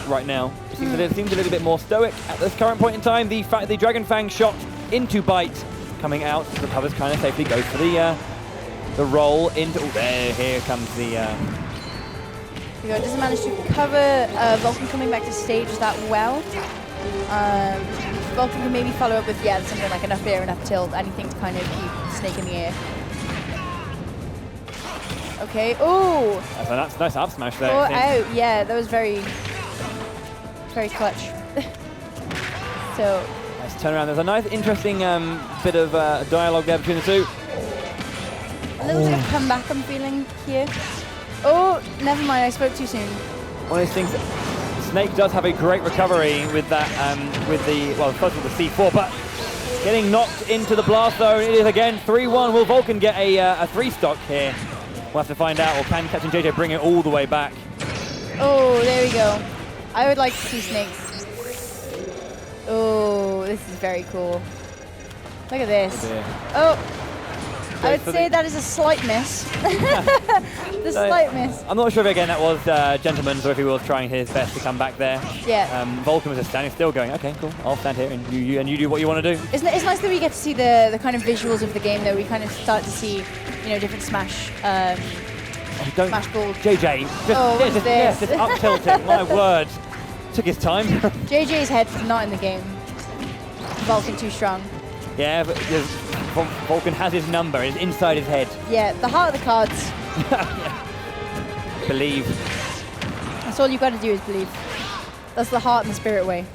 right now. It seems a little bit more stoic at this current point in time. The Dragon Fang shot into Bite coming out, recovers kind of safely, goes for the roll into... Oh, here comes the... Doesn't manage to cover Vulcan coming back to stage that well. Vulcan can maybe follow up with, something like enough air, enough tilt, anything to kind of keep Snake in the air. Okay, ooh! That's a nice up smash there. Oh, out, that was very clutch. So... turn around. There's a nice, interesting bit of dialogue there between the two. A little bit of comeback I'm feeling here. Oh, never mind, I spoke too soon. One of those things, Snake does have a great recovery with that, with the, well, first of all, the C4, but getting knocked into the blast zone. It is again 3-1. Will Vulcan get a 3-stock here? We'll have to find out, or can Captain JJ bring it all the way back? Oh, there we go. I would like to see Snakes. Oh, this is very cool. Look at this. Oh. I would say that is a slight miss. The slight miss. I'm not sure if again that was Gentleman's or if he was trying his best to come back there. Yeah. Vulcan was just standing still going, okay, cool, I'll stand here and you do what you want to do. It's nice that we get to see the kind of visuals of the game though. We kind of start to see, you know, different Smash Smash balls. JJ, just up tilting, my word. Took his time. JJ's head is not in the game. Vulcan too strong. Yeah, but Vulcan has his number, it's inside his head. Yeah, the heart of the cards. Believe. That's all you've got to do is believe. That's the heart and the spirit way.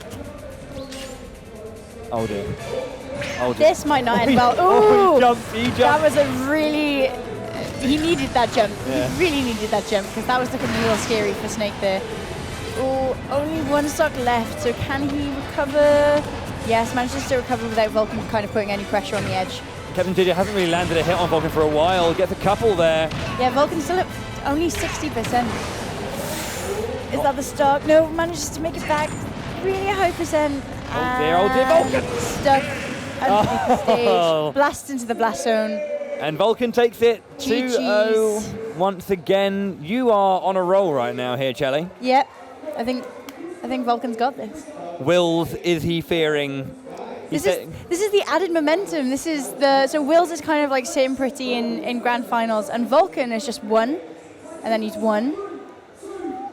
Oh dear. Oh dear. This might not end well. Oh, Ooh! he jumped. That was a really... He needed that jump. Yeah. He really needed that jump because that was looking real scary for Snake there. Oh, only one stock left, so can he recover? Yes, manages to recover without Vulcan kind of putting any pressure on the edge. Captain JJ hasn't really landed a hit on Vulcan for a while. Gets a couple there. Yeah, Vulcan's still at only 60%. Is that the stock? No, manages to make it back really a high percent. Oh dear, Vulcan! Stuck underneath the stage. Blast into the blast zone. And Vulcan takes it GG's. 2-0 once again. You are on a roll right now here, Chelly. Yep, I think Vulcan's got this. Wills, is he fearing? This is the added momentum. This is so Wills is kind of like sitting pretty in grand finals, and Vulcan is just won, and then he's won,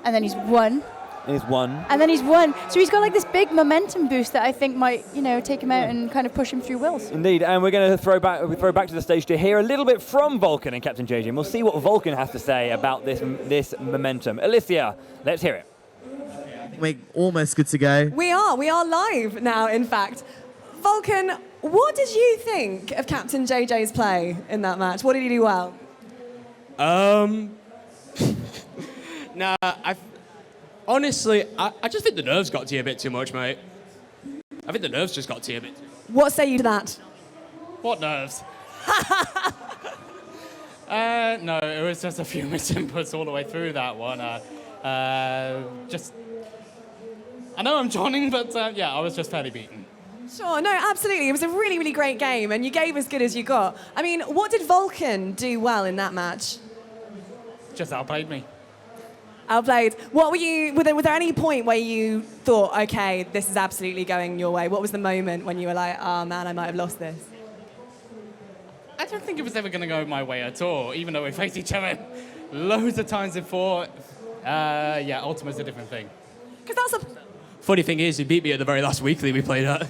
and then he's won. He's won. And then he's won. So he's got like this big momentum boost that I think might, you know, take him out and kind of push him through Wills. Indeed, and we're going to throw back to the stage to hear a little bit from Vulcan and Captain JJ. And we'll see what Vulcan has to say about this momentum. Alicia, let's hear it. We're almost good to go. We are live now, in fact. Vulcan, what did you think of Captain JJ's play in that match? What did he do well? Nah, honestly, I just think the nerves got to you a bit too much, mate. I think the nerves just got to you a bit too much. What say you to that? What nerves? No, it was just a few misinputs all the way through that one. I know I'm joining, but yeah, I was just fairly beaten. Sure, no, absolutely. It was a really, really great game, and you gave as good as you got. I mean, what did Vulcan do well in that match? Just outplayed me. Outplayed. What were you? Was there any point where you thought, okay, this is absolutely going your way? What was the moment when you were like, oh man, I might have lost this? I don't think it was ever going to go my way at all, even though we faced each other loads of times before. Yeah, Ultimate's a different thing. Because that's a... Funny thing is, he beat me at the very last weekly we played at.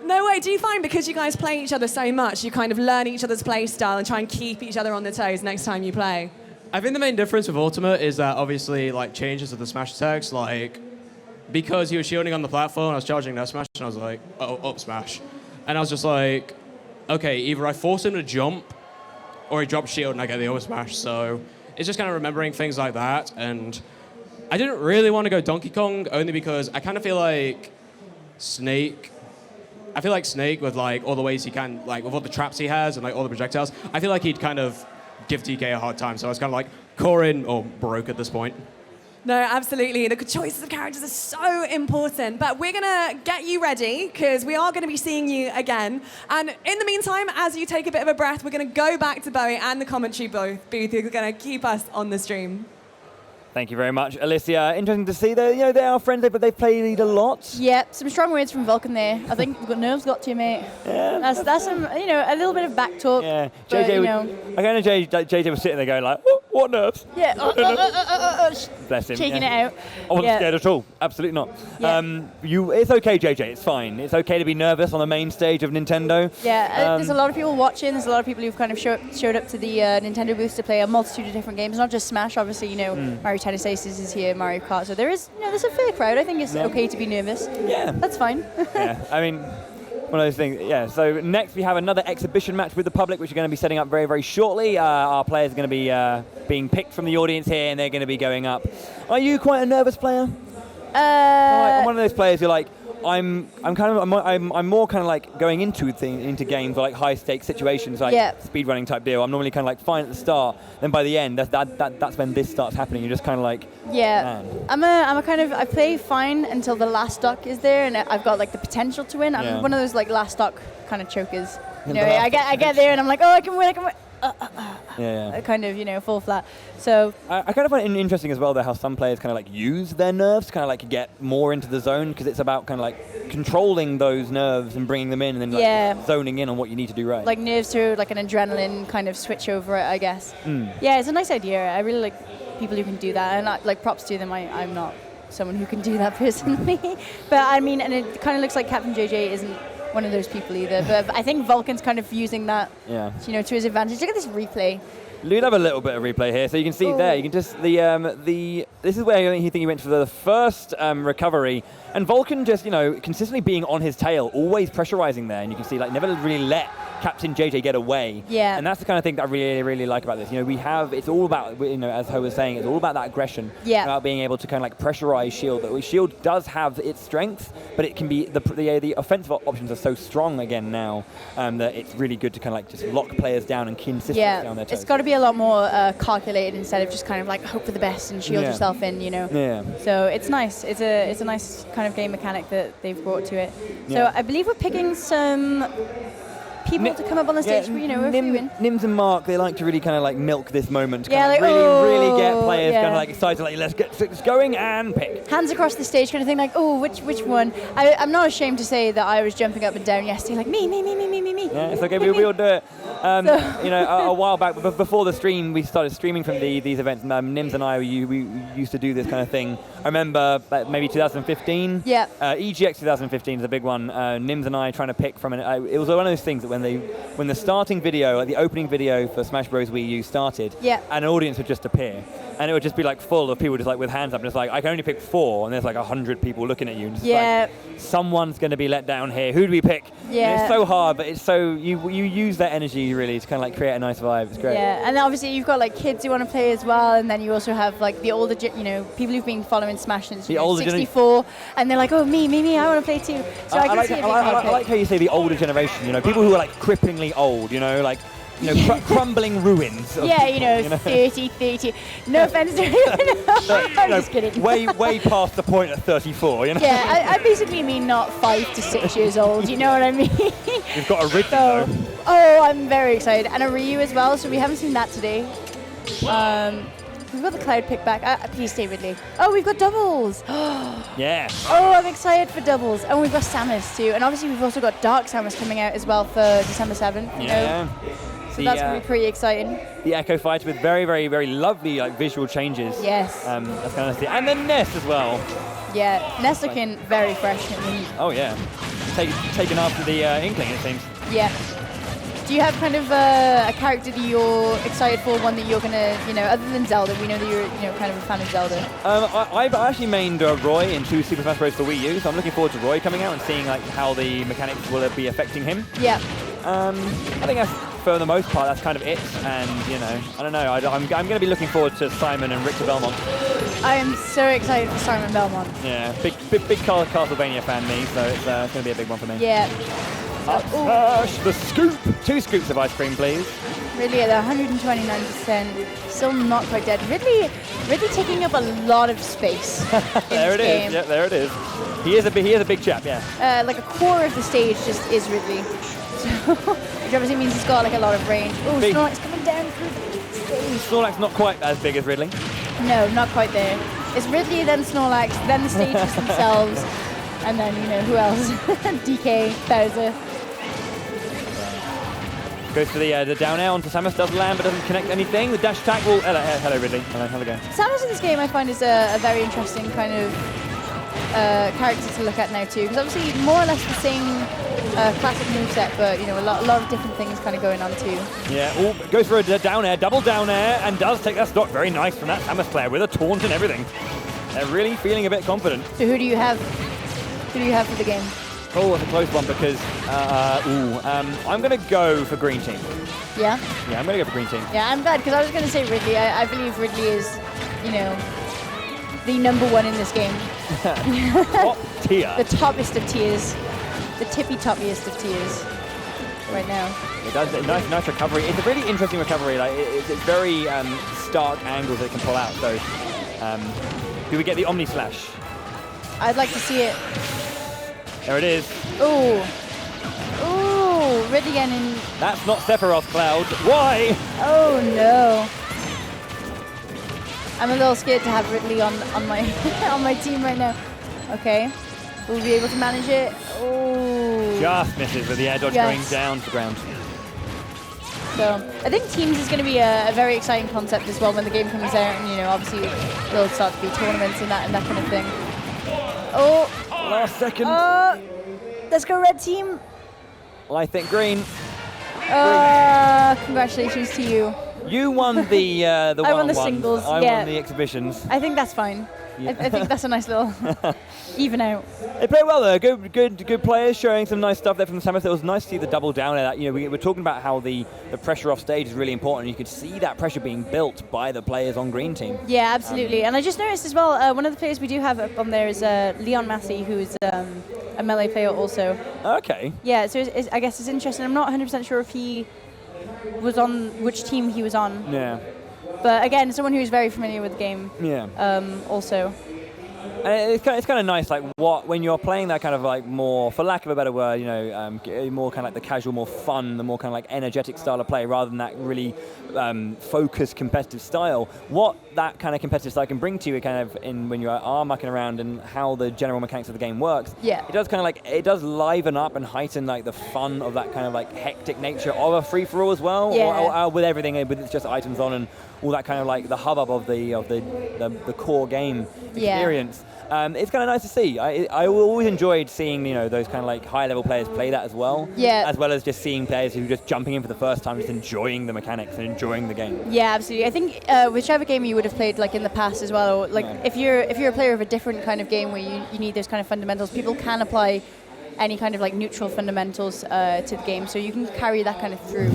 No way. Do you find because you guys play each other so much, you kind of learn each other's play style and try and keep each other on their toes next time you play? I think the main difference with Ultimate is that obviously like changes of the smash attacks, like because he was shielding on the platform, I was charging that smash and I was like, oh, up smash. And I was just like, okay, either I force him to jump or he drops shield and I get the over smash. So it's just kind of remembering things like that. And I didn't really want to go Donkey Kong only because I kind of feel like Snake with like all the ways he can, like with all the traps he has and like all the projectiles, I feel like he'd kind of give DK a hard time. So I was kind of like core in or broke at this point. No, absolutely. The choices of characters are so important. But we're going to get you ready because we are going to be seeing you again. And in the meantime, as you take a bit of a breath, we're going to go back to Bowie and the commentary booth who are going to keep us on the stream. Thank you very much, Alicia. Interesting to see that, you know, they are friends, but they played a lot. Yep, some strong words from Vulcan there. I think nerves got to you, mate. Yeah. That's some, you know, a little bit of back talk. Yeah, but, JJ, you know. I kind of JJ was sitting there going like, what nerves? Yeah, Bless him. Shaking it out. I wasn't scared at all. Absolutely not. Yeah. It's okay, JJ. It's fine. It's okay to be nervous on the main stage of Nintendo. Yeah, there's a lot of people watching. There's a lot of people who've kind of showed up to the Nintendo booth to play a multitude of different games, not just Smash. Obviously, you know, Mario Tennis Aces is here, Mario Kart. So there is, you know, there's a fair crowd. I think it's okay to be nervous. Yeah, that's fine. Yeah, I mean, One of those things, yeah. So next we have another exhibition match with the public, which are going to be setting up very, very shortly. Our players are going to be being picked from the audience here, and they're going to be going up. Are you quite a nervous player? I'm one of those players who like. I'm more kind of like going into games or like high stakes situations, like speedrunning type deal. I'm normally kind of like fine at the start, then by the end, that's when this starts happening. You're just kind of like, man. I'm a kind of, I play fine until the last stock is there, and I've got like the potential to win. I'm one of those like last stock kind of chokers. You know, I get there and I'm like, oh, I can win. Kind of, fall flat. So I kind of find it interesting as well, though, how some players kind of like use their nerves to kind of like get more into the zone, because it's about kind of like controlling those nerves and bringing them in, and then like zoning in on what you need to do right. Like nerves through like an adrenaline kind of switch over it, I guess. Yeah, it's a nice idea. I really like people who can do that, and like props to them. I'm not someone who can do that personally, but I mean, and it kind of looks like Captain JJ isn't one of those people either, but I think Vulcan's kind of using that, to his advantage. Look at this replay. We'll have a little bit of replay here, so you can see there. You can just this is where you think he went for the first recovery, and Vulcan just consistently being on his tail, always pressurizing there, and you can see like never really let Captain JJ get away. Yeah. And that's the kind of thing that I really, really like about this. It's all about, as Ho was saying, it's all about that aggression. Yeah. About being able to kind of like pressurize Shield. Shield does have its strengths, but it can be, the offensive options are so strong again now that it's really good to kind of like just lock players down and keep consistently on their toes. It's got to be a lot more calculated instead of just kind of like hope for the best and shield yourself in, Yeah. So it's nice. It's a nice kind of game mechanic that they've brought to it. So I believe we're picking some people to come up on the stage, Nims and Mark, they like to really kind of like milk this moment to kind of really get players kind of like excited, like let's get this going and pick. Hands across the stage kind of thing, like, which one? I'm not ashamed to say that I was jumping up and down yesterday, like me. Yeah, it's okay, we'll do it. A while back, before the stream, we started streaming from these events, and Nims and I, we used to do this kind of thing. I remember maybe 2015. Yeah. EGX 2015 is a big one. Nims and I trying to pick from it. It was one of those things that when the starting video, like the opening video for Smash Bros. Wii U started, an audience would just appear. And it would just be like full of people just like with hands up, and it's like, I can only pick 4, and there's like 100 people looking at you. And just like, someone's going to be let down here. Who do we pick? Yeah. And it's so hard, but it's so, you use that energy really to kind of like create a nice vibe. It's great. Yeah, and then obviously you've got like kids who want to play as well, and then you also have like the older, people who've been following Smash since 64, and they're like, oh, me, I want to play too. So I like how you say the older generation, people who are like cripplingly old, like, crumbling ruins. 30. No offense to I'm just kidding. Way past the point at 34, Yeah, I basically mean not 5 to 6 years old, you know what I mean? You've got a Ridley though. Oh, I'm very excited. And a Ryu as well, so we haven't seen that today. We've got the Cloud pick back. Please stay Ridley. Oh, we've got doubles. Yeah. Oh, I'm excited for doubles. And we've got Samus too. And obviously we've also got Dark Samus coming out as well for December 7th. Yeah. So that's going to be pretty exciting. The Echo Fighter with very, very, very lovely like visual changes. Yes. That's kind of and then Ness as well. Yeah, Ness looking very fresh. Oh yeah. Taken after the Inkling, it seems. Yeah. Do you have kind of a character that you're excited for, one that you're going to, other than Zelda, we know that you're, kind of a fan of Zelda. I've actually mained Roy in 2 Super Smash Bros. For Wii U, so I'm looking forward to Roy coming out and seeing like how the mechanics will be affecting him. Yeah. I think for the most part, that's kind of it. And, I don't know, I'm going to be looking forward to Simon and Richter Belmont. I am so excited for Simon Belmont. Yeah, big Castlevania fan me, so it's going to be a big one for me. Yeah. The scoop! 2 scoops of ice cream, please. Ridley at 129%, still not quite dead. Ridley taking up a lot of space. There it is. Yeah, there it is. He is a big chap. Yeah. Like a core of the stage just is Ridley, so, which obviously means he's got like a lot of range. Oh, Snorlax coming down through the stage. Snorlax not quite as big as Ridley. No, not quite there. It's Ridley, then Snorlax, then the stages themselves, and then who else? DK, Bowser. Goes for the down air onto Samus, does land but doesn't connect anything. The dash attack will... Hello Ridley. How's it going? Samus in this game I find is a very interesting kind of character to look at now too, because obviously more or less the same classic moveset, but a lot of different things kind of going on too. Yeah, goes for a down air, double down air, and does take that stock very nice from that Samus player with a taunt and everything. They're really feeling a bit confident. So who do you have? Who do you have for the game? Oh, it's a close one because, I'm going to go for green team. Yeah? Yeah, I'm going to go for green team. Yeah, I'm glad, because I was going to say Ridley. I believe Ridley is, you know, the #1 in this game. Top tier. The toppest of tiers. The tippy-toppiest of tiers right now. It does a nice recovery. It's a really interesting recovery. Like it's very stark angles that it can pull out. So, do we get the Omni Slash? I'd like to see it. There it is. Ooh. Ooh, Ridley again in... That's not Sephiroth Cloud. Why? Oh, no. I'm a little scared to have Ridley on my on my team right now. Okay. We'll be able to manage it. Oh. Just misses with the air dodge going down to ground. So I think teams is going to be a very exciting concept as well when the game comes out, and you know, obviously there'll start to be tournaments and that kind of thing. Oh. Last second. Let's go red team. Well, I think green. Congratulations to you. You won the I won the singles. I yeah. won the exhibitions. I think that's fine. Yeah. I think that's a nice little even out. They play well though. Good players showing some nice stuff there from the Samus. It was nice to see the double down at that. You know, we were talking about how the pressure off stage is really important. You could see that pressure being built by the players on green team. Yeah, absolutely. And I just noticed as well, one of the players we do have up on there is Leon Massey, who's a melee player also. Okay. Yeah, so I guess it's interesting. I'm not 100% sure if he was on which team he was on. Yeah. But again, someone who's very familiar with the game. Yeah. Also. And it's kind of nice, like when you're playing that kind of like more, for lack of a better word, you know, more kind of like the casual, more fun, the more kind of like energetic style of play, rather than that really focused competitive style. What that kind of competitive style can bring to you, kind of when you are mucking around and how the general mechanics of the game works. Yeah. It does kind of like it does liven up and heighten like the fun of that kind of like hectic nature of a free for all as well. Yeah. Or with everything, with it's just items on and all that kind of like the hubbub of the core game experience. It's kind of nice to see. I always enjoyed seeing, you know, those kind of like high level players play that as well. Yeah. As well as just seeing players who are just jumping in for the first time, just enjoying the mechanics and enjoying the game. Yeah, absolutely. I think whichever game you would have played like in the past as well, or like if you're a player of a different kind of game where you need those kind of fundamentals, people can apply any kind of like neutral fundamentals to the game, so you can carry that kind of through,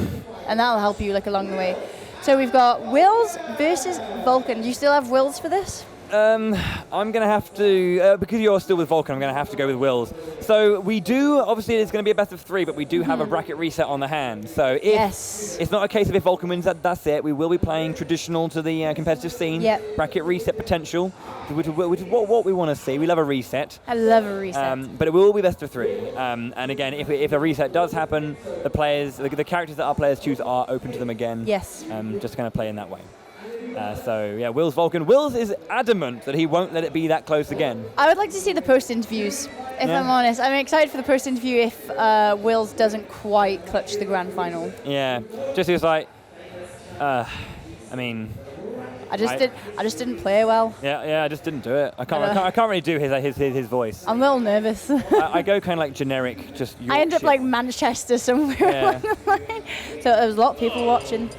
and that'll help you like along the way. So we've got Wills versus Vulcan. Do you still have Wills for this? I'm going to have to, because you're still with Vulcan, I'm going to have to go with Wills. So we do, obviously it's going to be a best of 3, but we do have a bracket reset on the hand. So if it's not a case of if Vulcan wins, that's it. We will be playing traditional to the competitive scene. Yep. Bracket reset potential, which is what we want to see. We love a reset. I love a reset. But it will be best of 3. And again, if a reset does happen, the players, the characters that our players choose are open to them again. Yes. Just kind of play in that way. So yeah, Will's Vulcan. Wills is adamant that he won't let it be that close again. I would like to see the post-interviews, if I'm honest. I'm excited for the post-interview if Wills doesn't quite clutch the grand final. Yeah, just he was like, I mean... I just didn't play well. Yeah, I just didn't do it. I can't really do his voice. I'm a little nervous. I go kind of like generic, just Yorkshire. I end up like Manchester somewhere along the line. So there was a lot of people watching.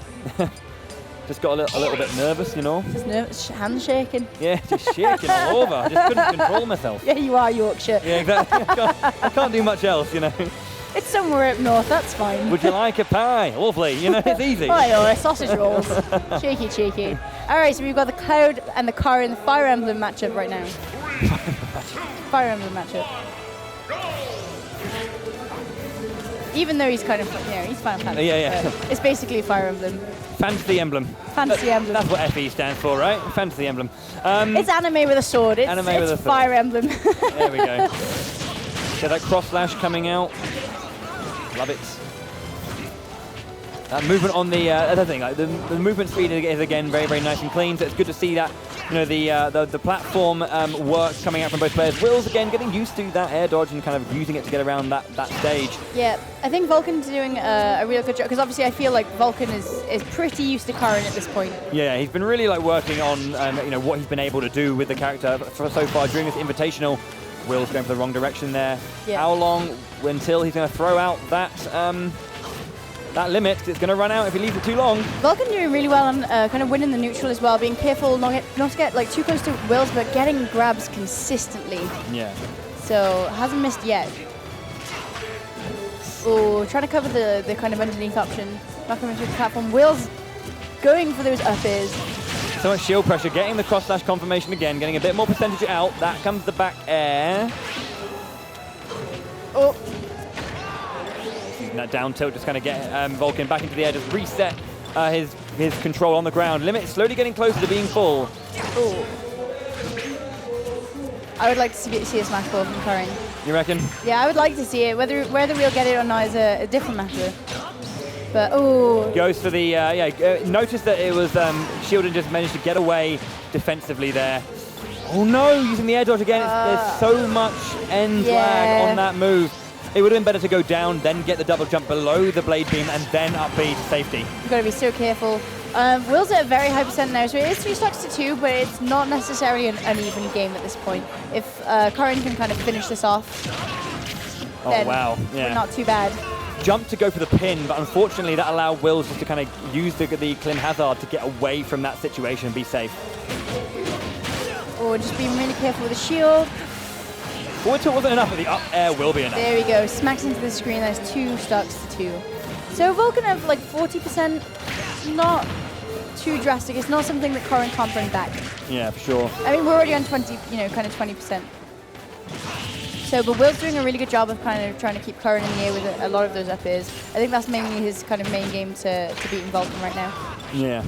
Just got a little bit nervous, you know. Just nervous, hands shaking. Yeah, just shaking all over. I just couldn't control myself. Yeah, you are Yorkshire. Yeah, exactly. I can't do much else, you know. It's somewhere up north, that's fine. Would you like a pie? Lovely, you know, it's easy. Oh, sausage rolls. Cheeky. All right, so we've got the Cloud and the Car in the Fire Emblem matchup right now. Fire Emblem matchup. Even though he's kind of, you know, he's Final Fantasy. Yeah. It's basically Fire Emblem. Fantasy Emblem. Fantasy Emblem. That's what FE stands for, right? Fantasy Emblem. It's anime with a sword. It's Fire Emblem. There we go. Get that cross slash coming out. Love it. That movement on the other thing, like the movement speed is again very, very nice and clean. So it's good to see that, you know, the platform work coming out from both players. Will's again getting used to that air dodge and kind of using it to get around that stage. Yeah, I think Vulcan's doing a real good job, because obviously I feel like Vulcan is pretty used to Karin at this point. Yeah, he's been really like working on you know, what he's been able to do with the character so far during this invitational. Will's going for the wrong direction there. Yeah. How long until he's going to throw out that that limit? 'Cause it's going to run out if he leaves it too long. Vulcan doing really well on kind of winning the neutral as well, being careful not to get like too close to Wills, but getting grabs consistently. Yeah. So hasn't missed yet. Oh, trying to cover the kind of underneath option. Not coming through the platform. Will's going for those uppers. So much shield pressure, getting the cross slash confirmation again, getting a bit more percentage out. That comes the back air. Oh. Using that down tilt, just kind of get Vulcan back into the air, just reset his control on the ground. Limit slowly getting closer to being full. Oh. I would like to see a smash ball from Curran. You reckon? Yeah, I would like to see it. Whether we'll get it or not is a different matter. But oh. Goes for the notice that it was Shieldon just managed to get away defensively there. Oh no, using the air dodge again. There's so much end lag on that move. It would have been better to go down, then get the double jump below the blade beam, and then up B to safety. You've got to be so careful. Will's at a very high percent now, so it is 3 stocks to 2, but it's not necessarily an uneven game at this point. If Curran can kind of finish this off, then we're not too bad. Jump to go for the pin, but unfortunately that allowed Wills just to kind of use the Klim Hazard to get away from that situation and be safe. Oh, just being really careful with the shield. Forward tilt wasn't enough, but the up air will be enough. There we go, smacks into the screen, there's 2 stocks to 2. So Vulcan have like 40%, not too drastic. It's not something that Curran can't bring back. Yeah, for sure. I mean, we're already on 20, kind of 20%. So, but Will's doing a really good job of kind of trying to keep Curran in the air with a lot of those up airs. I think that's mainly his kind of main game to beating Vulcan right now. Yeah.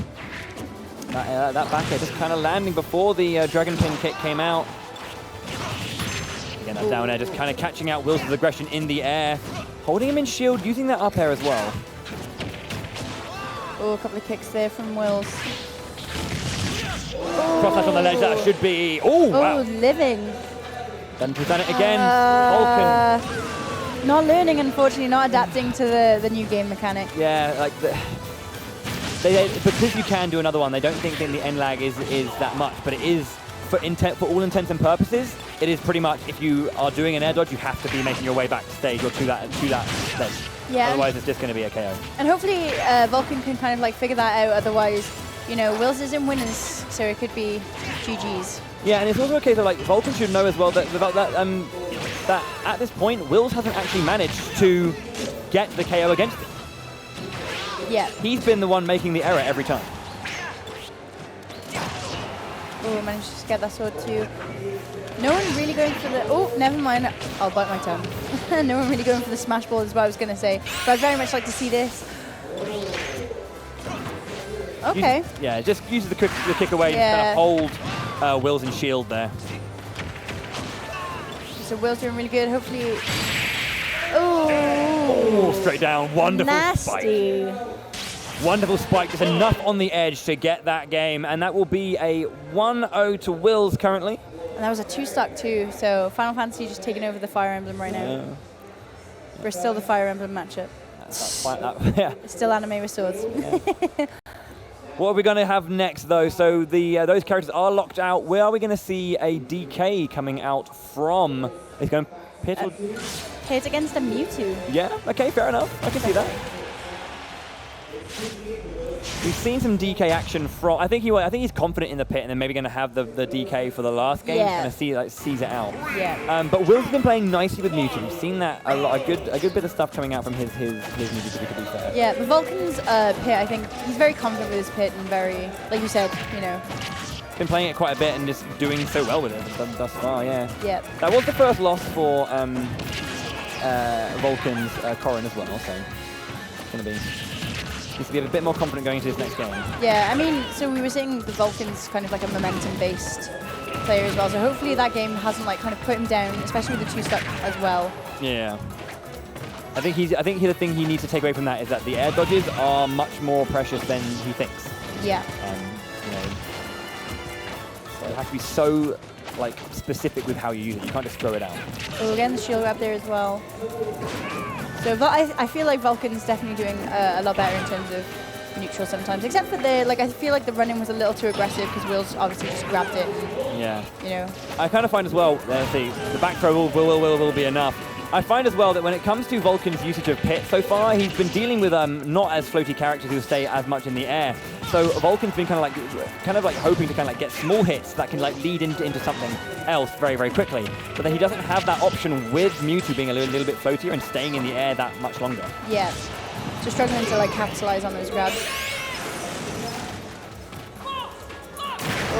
That back air just kind of landing before the Dragon Pin kick came out. Again, that down air just kind of catching out Will's aggression in the air. Holding him in shield, using that up air as well. Oh, a couple of kicks there from Wills. Cross slash on the ledge, that should be... Oh, wow. Living. Then present it again. Vulcan. Not learning, unfortunately, not adapting to the new game mechanic. Yeah, like because you can do another one, they don't think the end lag is that much, but it is for all intents and purposes. It is pretty much, if you are doing an air dodge, you have to be making your way back to stage or to that ledge. Yeah. Otherwise, it's just going to be a KO. And hopefully, Vulcan can kind of like figure that out. Otherwise, Wills is in winners, so it could be GG's. Yeah, and it's also a case of like Vulcan should know as well that that at this point, Wills hasn't actually managed to get the KO against him. Yeah. He's been the one making the error every time. Oh, managed to get that sword too. No one really going for the... Oh, never mind. I'll bite my tongue. No one really going for the smash ball is what I was going to say. But I'd very much like to see this. Okay. Just uses the kick away to kind of hold Wills in shield there. So Will's doing really good. Hopefully... Oh, straight down. Wonderful nasty spike. Wonderful spike, just enough on the edge to get that game, and that will be a 1-0 to Wills currently. And that was a 2-stock too, so Final Fantasy just taking over the Fire Emblem right now. We're still the Fire Emblem matchup. It's still anime with swords. What are we going to have next, though? So those characters are locked out. Where are we going to see a DK coming out from? He's going pit or... Pit against a Mewtwo. Yeah, okay, fair enough. I can see that. We've seen some DK action from... I think he's confident in the pit and then maybe going to have the DK for the last game. Yeah. Kind of seize it out. Yeah. But Will's been playing nicely with Mewtwo. We've seen that a good bit of stuff coming out from his Mewtwo, to be fair. Yeah, the Vulcan's pit, I think he's very confident with his pit and very, like you said, Been playing it quite a bit and just doing so well with it thus far, yeah. Yeah. That was the first loss for Vulcan's Corrin as well, so it's going to be... Needs to be a bit more confident going into this next game. Yeah, I mean, so we were saying the Vulcan's kind of like a momentum-based player as well, so hopefully that game hasn't like kind of put him down, especially with the 2-stock as well. Yeah. I think the thing he needs to take away from that is that the air dodges are much more precious than he thinks. Yeah. So it has to be so like specific with how you use it. You can't just throw it out. Oh, again, the shield grab there as well. So I feel like Vulcan's definitely doing a lot better in terms of neutral sometimes, except for I feel like the running was a little too aggressive because Will's obviously just grabbed it. Yeah. You know. I kind of find as well, the back throw will be enough. I find as well that when it comes to Vulcan's usage of Pit, so far he's been dealing with not as floaty characters who stay as much in the air. So Vulcan's been kind of like hoping to kind of like get small hits that can like lead into something else very, very quickly. But then he doesn't have that option with Mewtwo being a little bit floatier and staying in the air that much longer. Yeah. So struggling to like capitalize on those grabs.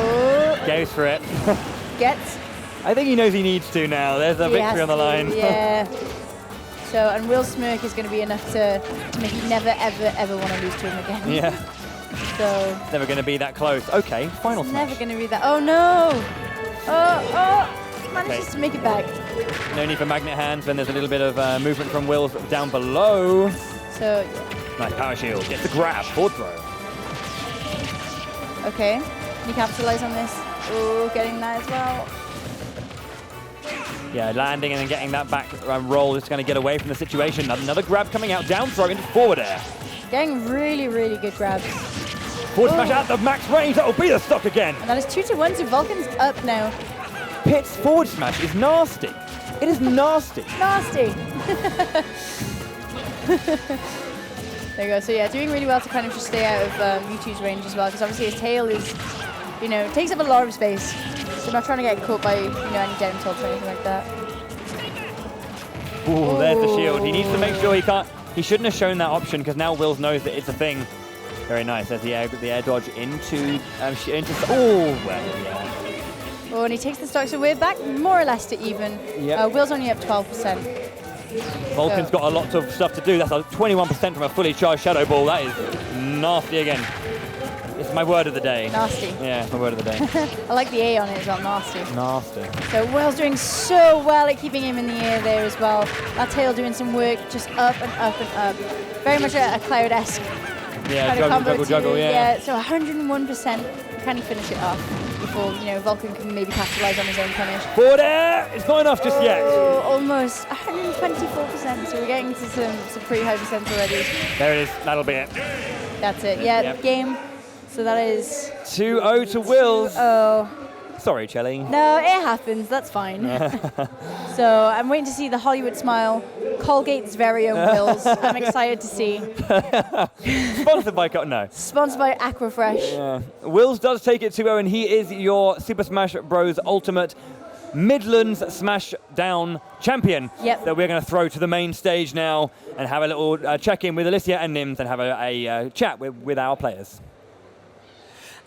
Oh. Goes for it. Gets. I think he knows he needs to now. There's a victory on the line. Yeah. So, and Will's smirk is going to be enough to make you never, ever, ever want to lose to him again. Yeah. So. It's never going to be that close. Okay, final smash. Never going to be that. Oh no! Oh! Manages to make it back. No need for magnet hands when there's a little bit of movement from Will's down below. So. Yeah. Nice power shield. Gets the grab. Forward throw. Okay. Can you capitalize on this? Oh, getting that as well. Yeah, landing and then getting that back roll is going to get away from the situation. Another grab coming out, down throw into forward air. Getting really, really good grabs. Forward smash out the max range, that will be the stock again. And that is 2-1, so Vulcan's up now. Pit's forward smash is nasty. It is nasty. Nasty. There you go. So yeah, doing really well to kind of just stay out of Mewtwo's range as well, because obviously his tail is, takes up a lot of space. So not trying to get caught by, any down tilts or anything like that. Ooh, there's the shield. He needs to make sure he shouldn't have shown that option, because now Wills knows that it's a thing. Very nice. There's the air dodge into oh, well, yeah. Oh, and he takes the stock, so we're back more or less to even. Yep. Will's only up 12%. Vulcan's got a lot of stuff to do. That's a 21% from a fully charged Shadow Ball. That is nasty again. It's my word of the day. Nasty. Yeah, it's my word of the day. I like the A on it as well, nasty. Nasty. So Will's doing so well at keeping him in the air there as well. That tail doing some work, just up and up and up. Very much a Cloud-esque yeah, kind of juggle, yeah. So 101%. Can he finish it off before, Vulcan can maybe capitalize on his own punish? Forward air! It's not enough just yet. Almost 124%. So we're getting to some pretty high percent already. There it is. That'll be it. That's it. Yeah, Yep. Game. So that is 2-0 to Wills. Oh. Sorry, Chelly. No, it happens. That's fine. So I'm waiting to see the Hollywood smile, Colgate's very own Wills. I'm excited to see. Sponsored by no. Sponsored by Aquafresh. Yeah. Wills does take it 2-0, and he is your Super Smash Bros. Ultimate Midlands Smashdown champion. Yep. That we're going to throw to the main stage now and have a little check-in with Alicia and Nims and have a chat with our players.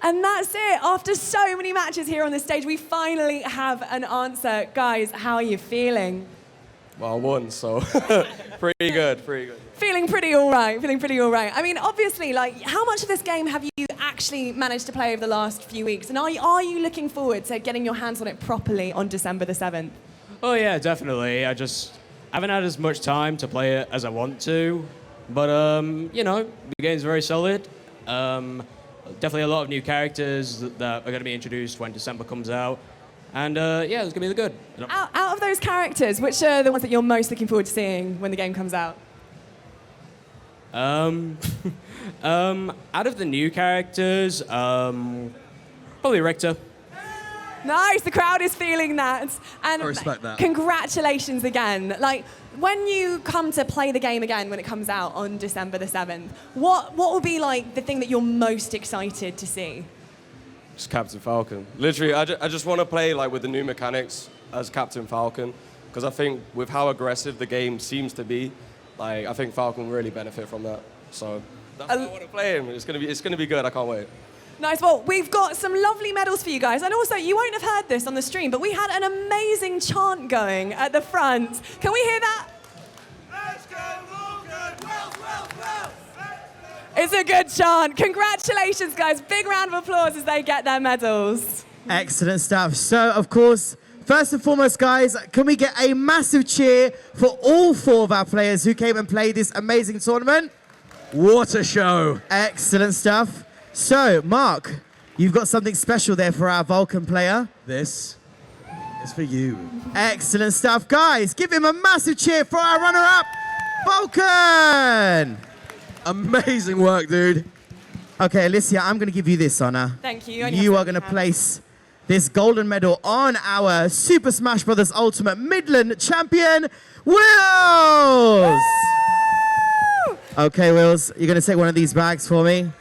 And that's it. After so many matches here on the stage, we finally have an answer. Guys, how are you feeling? Well, I won, so pretty good, pretty good. Feeling pretty all right, I mean, obviously, how much of this game have you actually managed to play over the last few weeks? And are you looking forward to getting your hands on it properly on December the 7th? Oh, yeah, definitely. I haven't had as much time to play it as I want to. But, the game's very solid. Definitely a lot of new characters that are going to be introduced when December comes out. And yeah, it's going to be good. Out of those characters, which are the ones that you're most looking forward to seeing when the game comes out? Out of the new characters, probably Richter. Nice, the crowd is feeling that. And I respect that. Congratulations again. When you come to play the game again when it comes out on December the 7th, what will be the thing that you're most excited to see? Just Captain Falcon. Literally, I just want to play with the new mechanics as Captain Falcon, because I think with how aggressive the game seems to be, I think Falcon will really benefit from that. So that's why I want to play him. It's gonna be good. I can't wait. Nice. Well, we've got some lovely medals for you guys. And also, you won't have heard this on the stream, but we had an amazing chant going at the front. Can we hear that? Let's go, Vulcan! Well. It's a good chant. Congratulations, guys. Big round of applause as they get their medals. Excellent stuff. So, of course, first and foremost, guys, can we get a massive cheer for all 4 of our players who came and played this amazing tournament? What a show. Excellent stuff. So, Mark, you've got something special there for our Vulcan player. This is for you. Excellent stuff. Guys, give him a massive cheer for our runner-up, Vulcan! Amazing work, dude. Okay, Alicia, I'm going to give you this honor. Thank you. You are going to place this golden medal on our Super Smash Bros. Ultimate Midland champion, Wills! Okay, Wills, you're going to take one of these bags for me.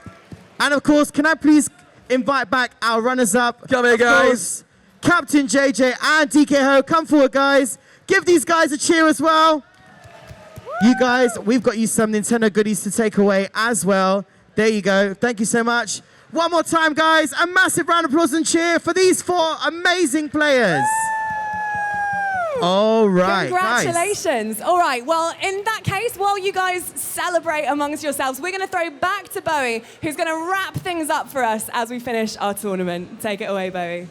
And of course, can I please invite back our runners-up? Come here, guys. Captain JJ and DK Ho, come forward, guys. Give these guys a cheer as well. You guys, we've got you some Nintendo goodies to take away as well. There you go. Thank you so much. One more time, guys. A massive round of applause and cheer for these 4 amazing players. All right, congratulations. Guys. All right, well, in that case, while you guys celebrate amongst yourselves, we're going to throw back to Bowie, who's going to wrap things up for us as we finish our tournament. Take it away, Bowie.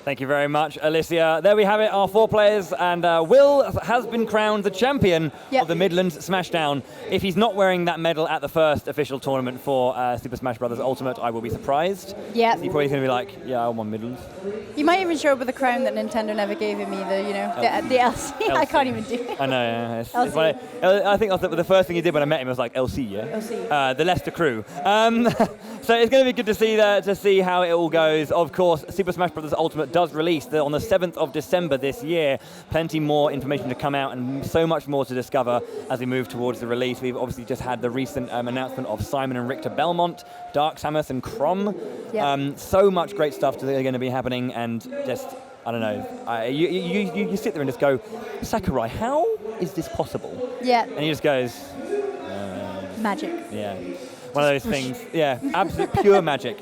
Thank you very much, Alicia. There we have it, our 4 players, and Will has been crowned the champion of the Midlands Smashdown. If he's not wearing that medal at the first official tournament for Super Smash Bros. Ultimate, I will be surprised. Yeah. He's probably going to be like, yeah, I won Midlands. You might even show up with a crown that Nintendo never gave him either, you know, the LC. I can't even do it. I know, yeah. It's LC. funny. I think the first thing he did when I met him was like, LC, yeah? LC. The Leicester crew. So it's going to be good to see how it all goes. Of course, Super Smash Bros. Ultimate does release on the 7th of December this year. Plenty more information to come out and so much more to discover as we move towards the release. We've obviously just had the recent announcement of Simon and Richter Belmont, Dark Samus and Crom. Yeah. So much great stuff going to be happening, and just, I don't know, you sit there and just go, Sakurai, how is this possible? Yeah. And he just goes, magic. Yeah. One of those things, yeah, absolute pure magic.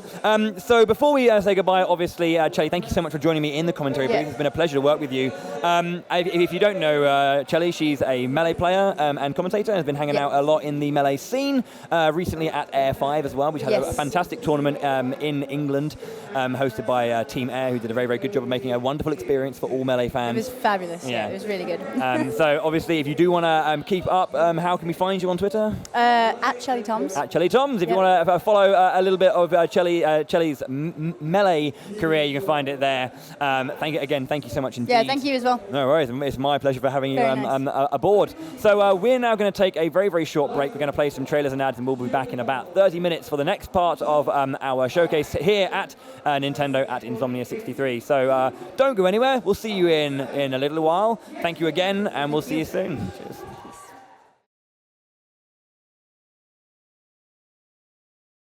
So before we say goodbye, obviously, Chelly, thank you so much for joining me in the commentary booth. It's been a pleasure to work with you. If you don't know Chelly, she's a Melee player and commentator, and has been hanging out a lot in the Melee scene, recently at Air 5 as well, which had a fantastic tournament in England, hosted by Team Air, who did a very, very good job of making a wonderful experience for all Melee fans. It was fabulous, yeah, it was really good. So obviously, if you do want to keep up, how can we find you on Twitter? At Chelly Toms. At Chelly Toms. If you want to follow a little bit of Chelly's Melee career, you can find it there. Thank you so much indeed. Yeah, thank you as well. No worries. It's my pleasure for having you nice. aboard. So we're now going to take a very, very short break. We're going to play some trailers and ads, and we'll be back in about 30 minutes for the next part of our showcase here at Nintendo at Insomnia63. So don't go anywhere. We'll see you in a little while. Thank you again, and we'll see you soon. Cheers.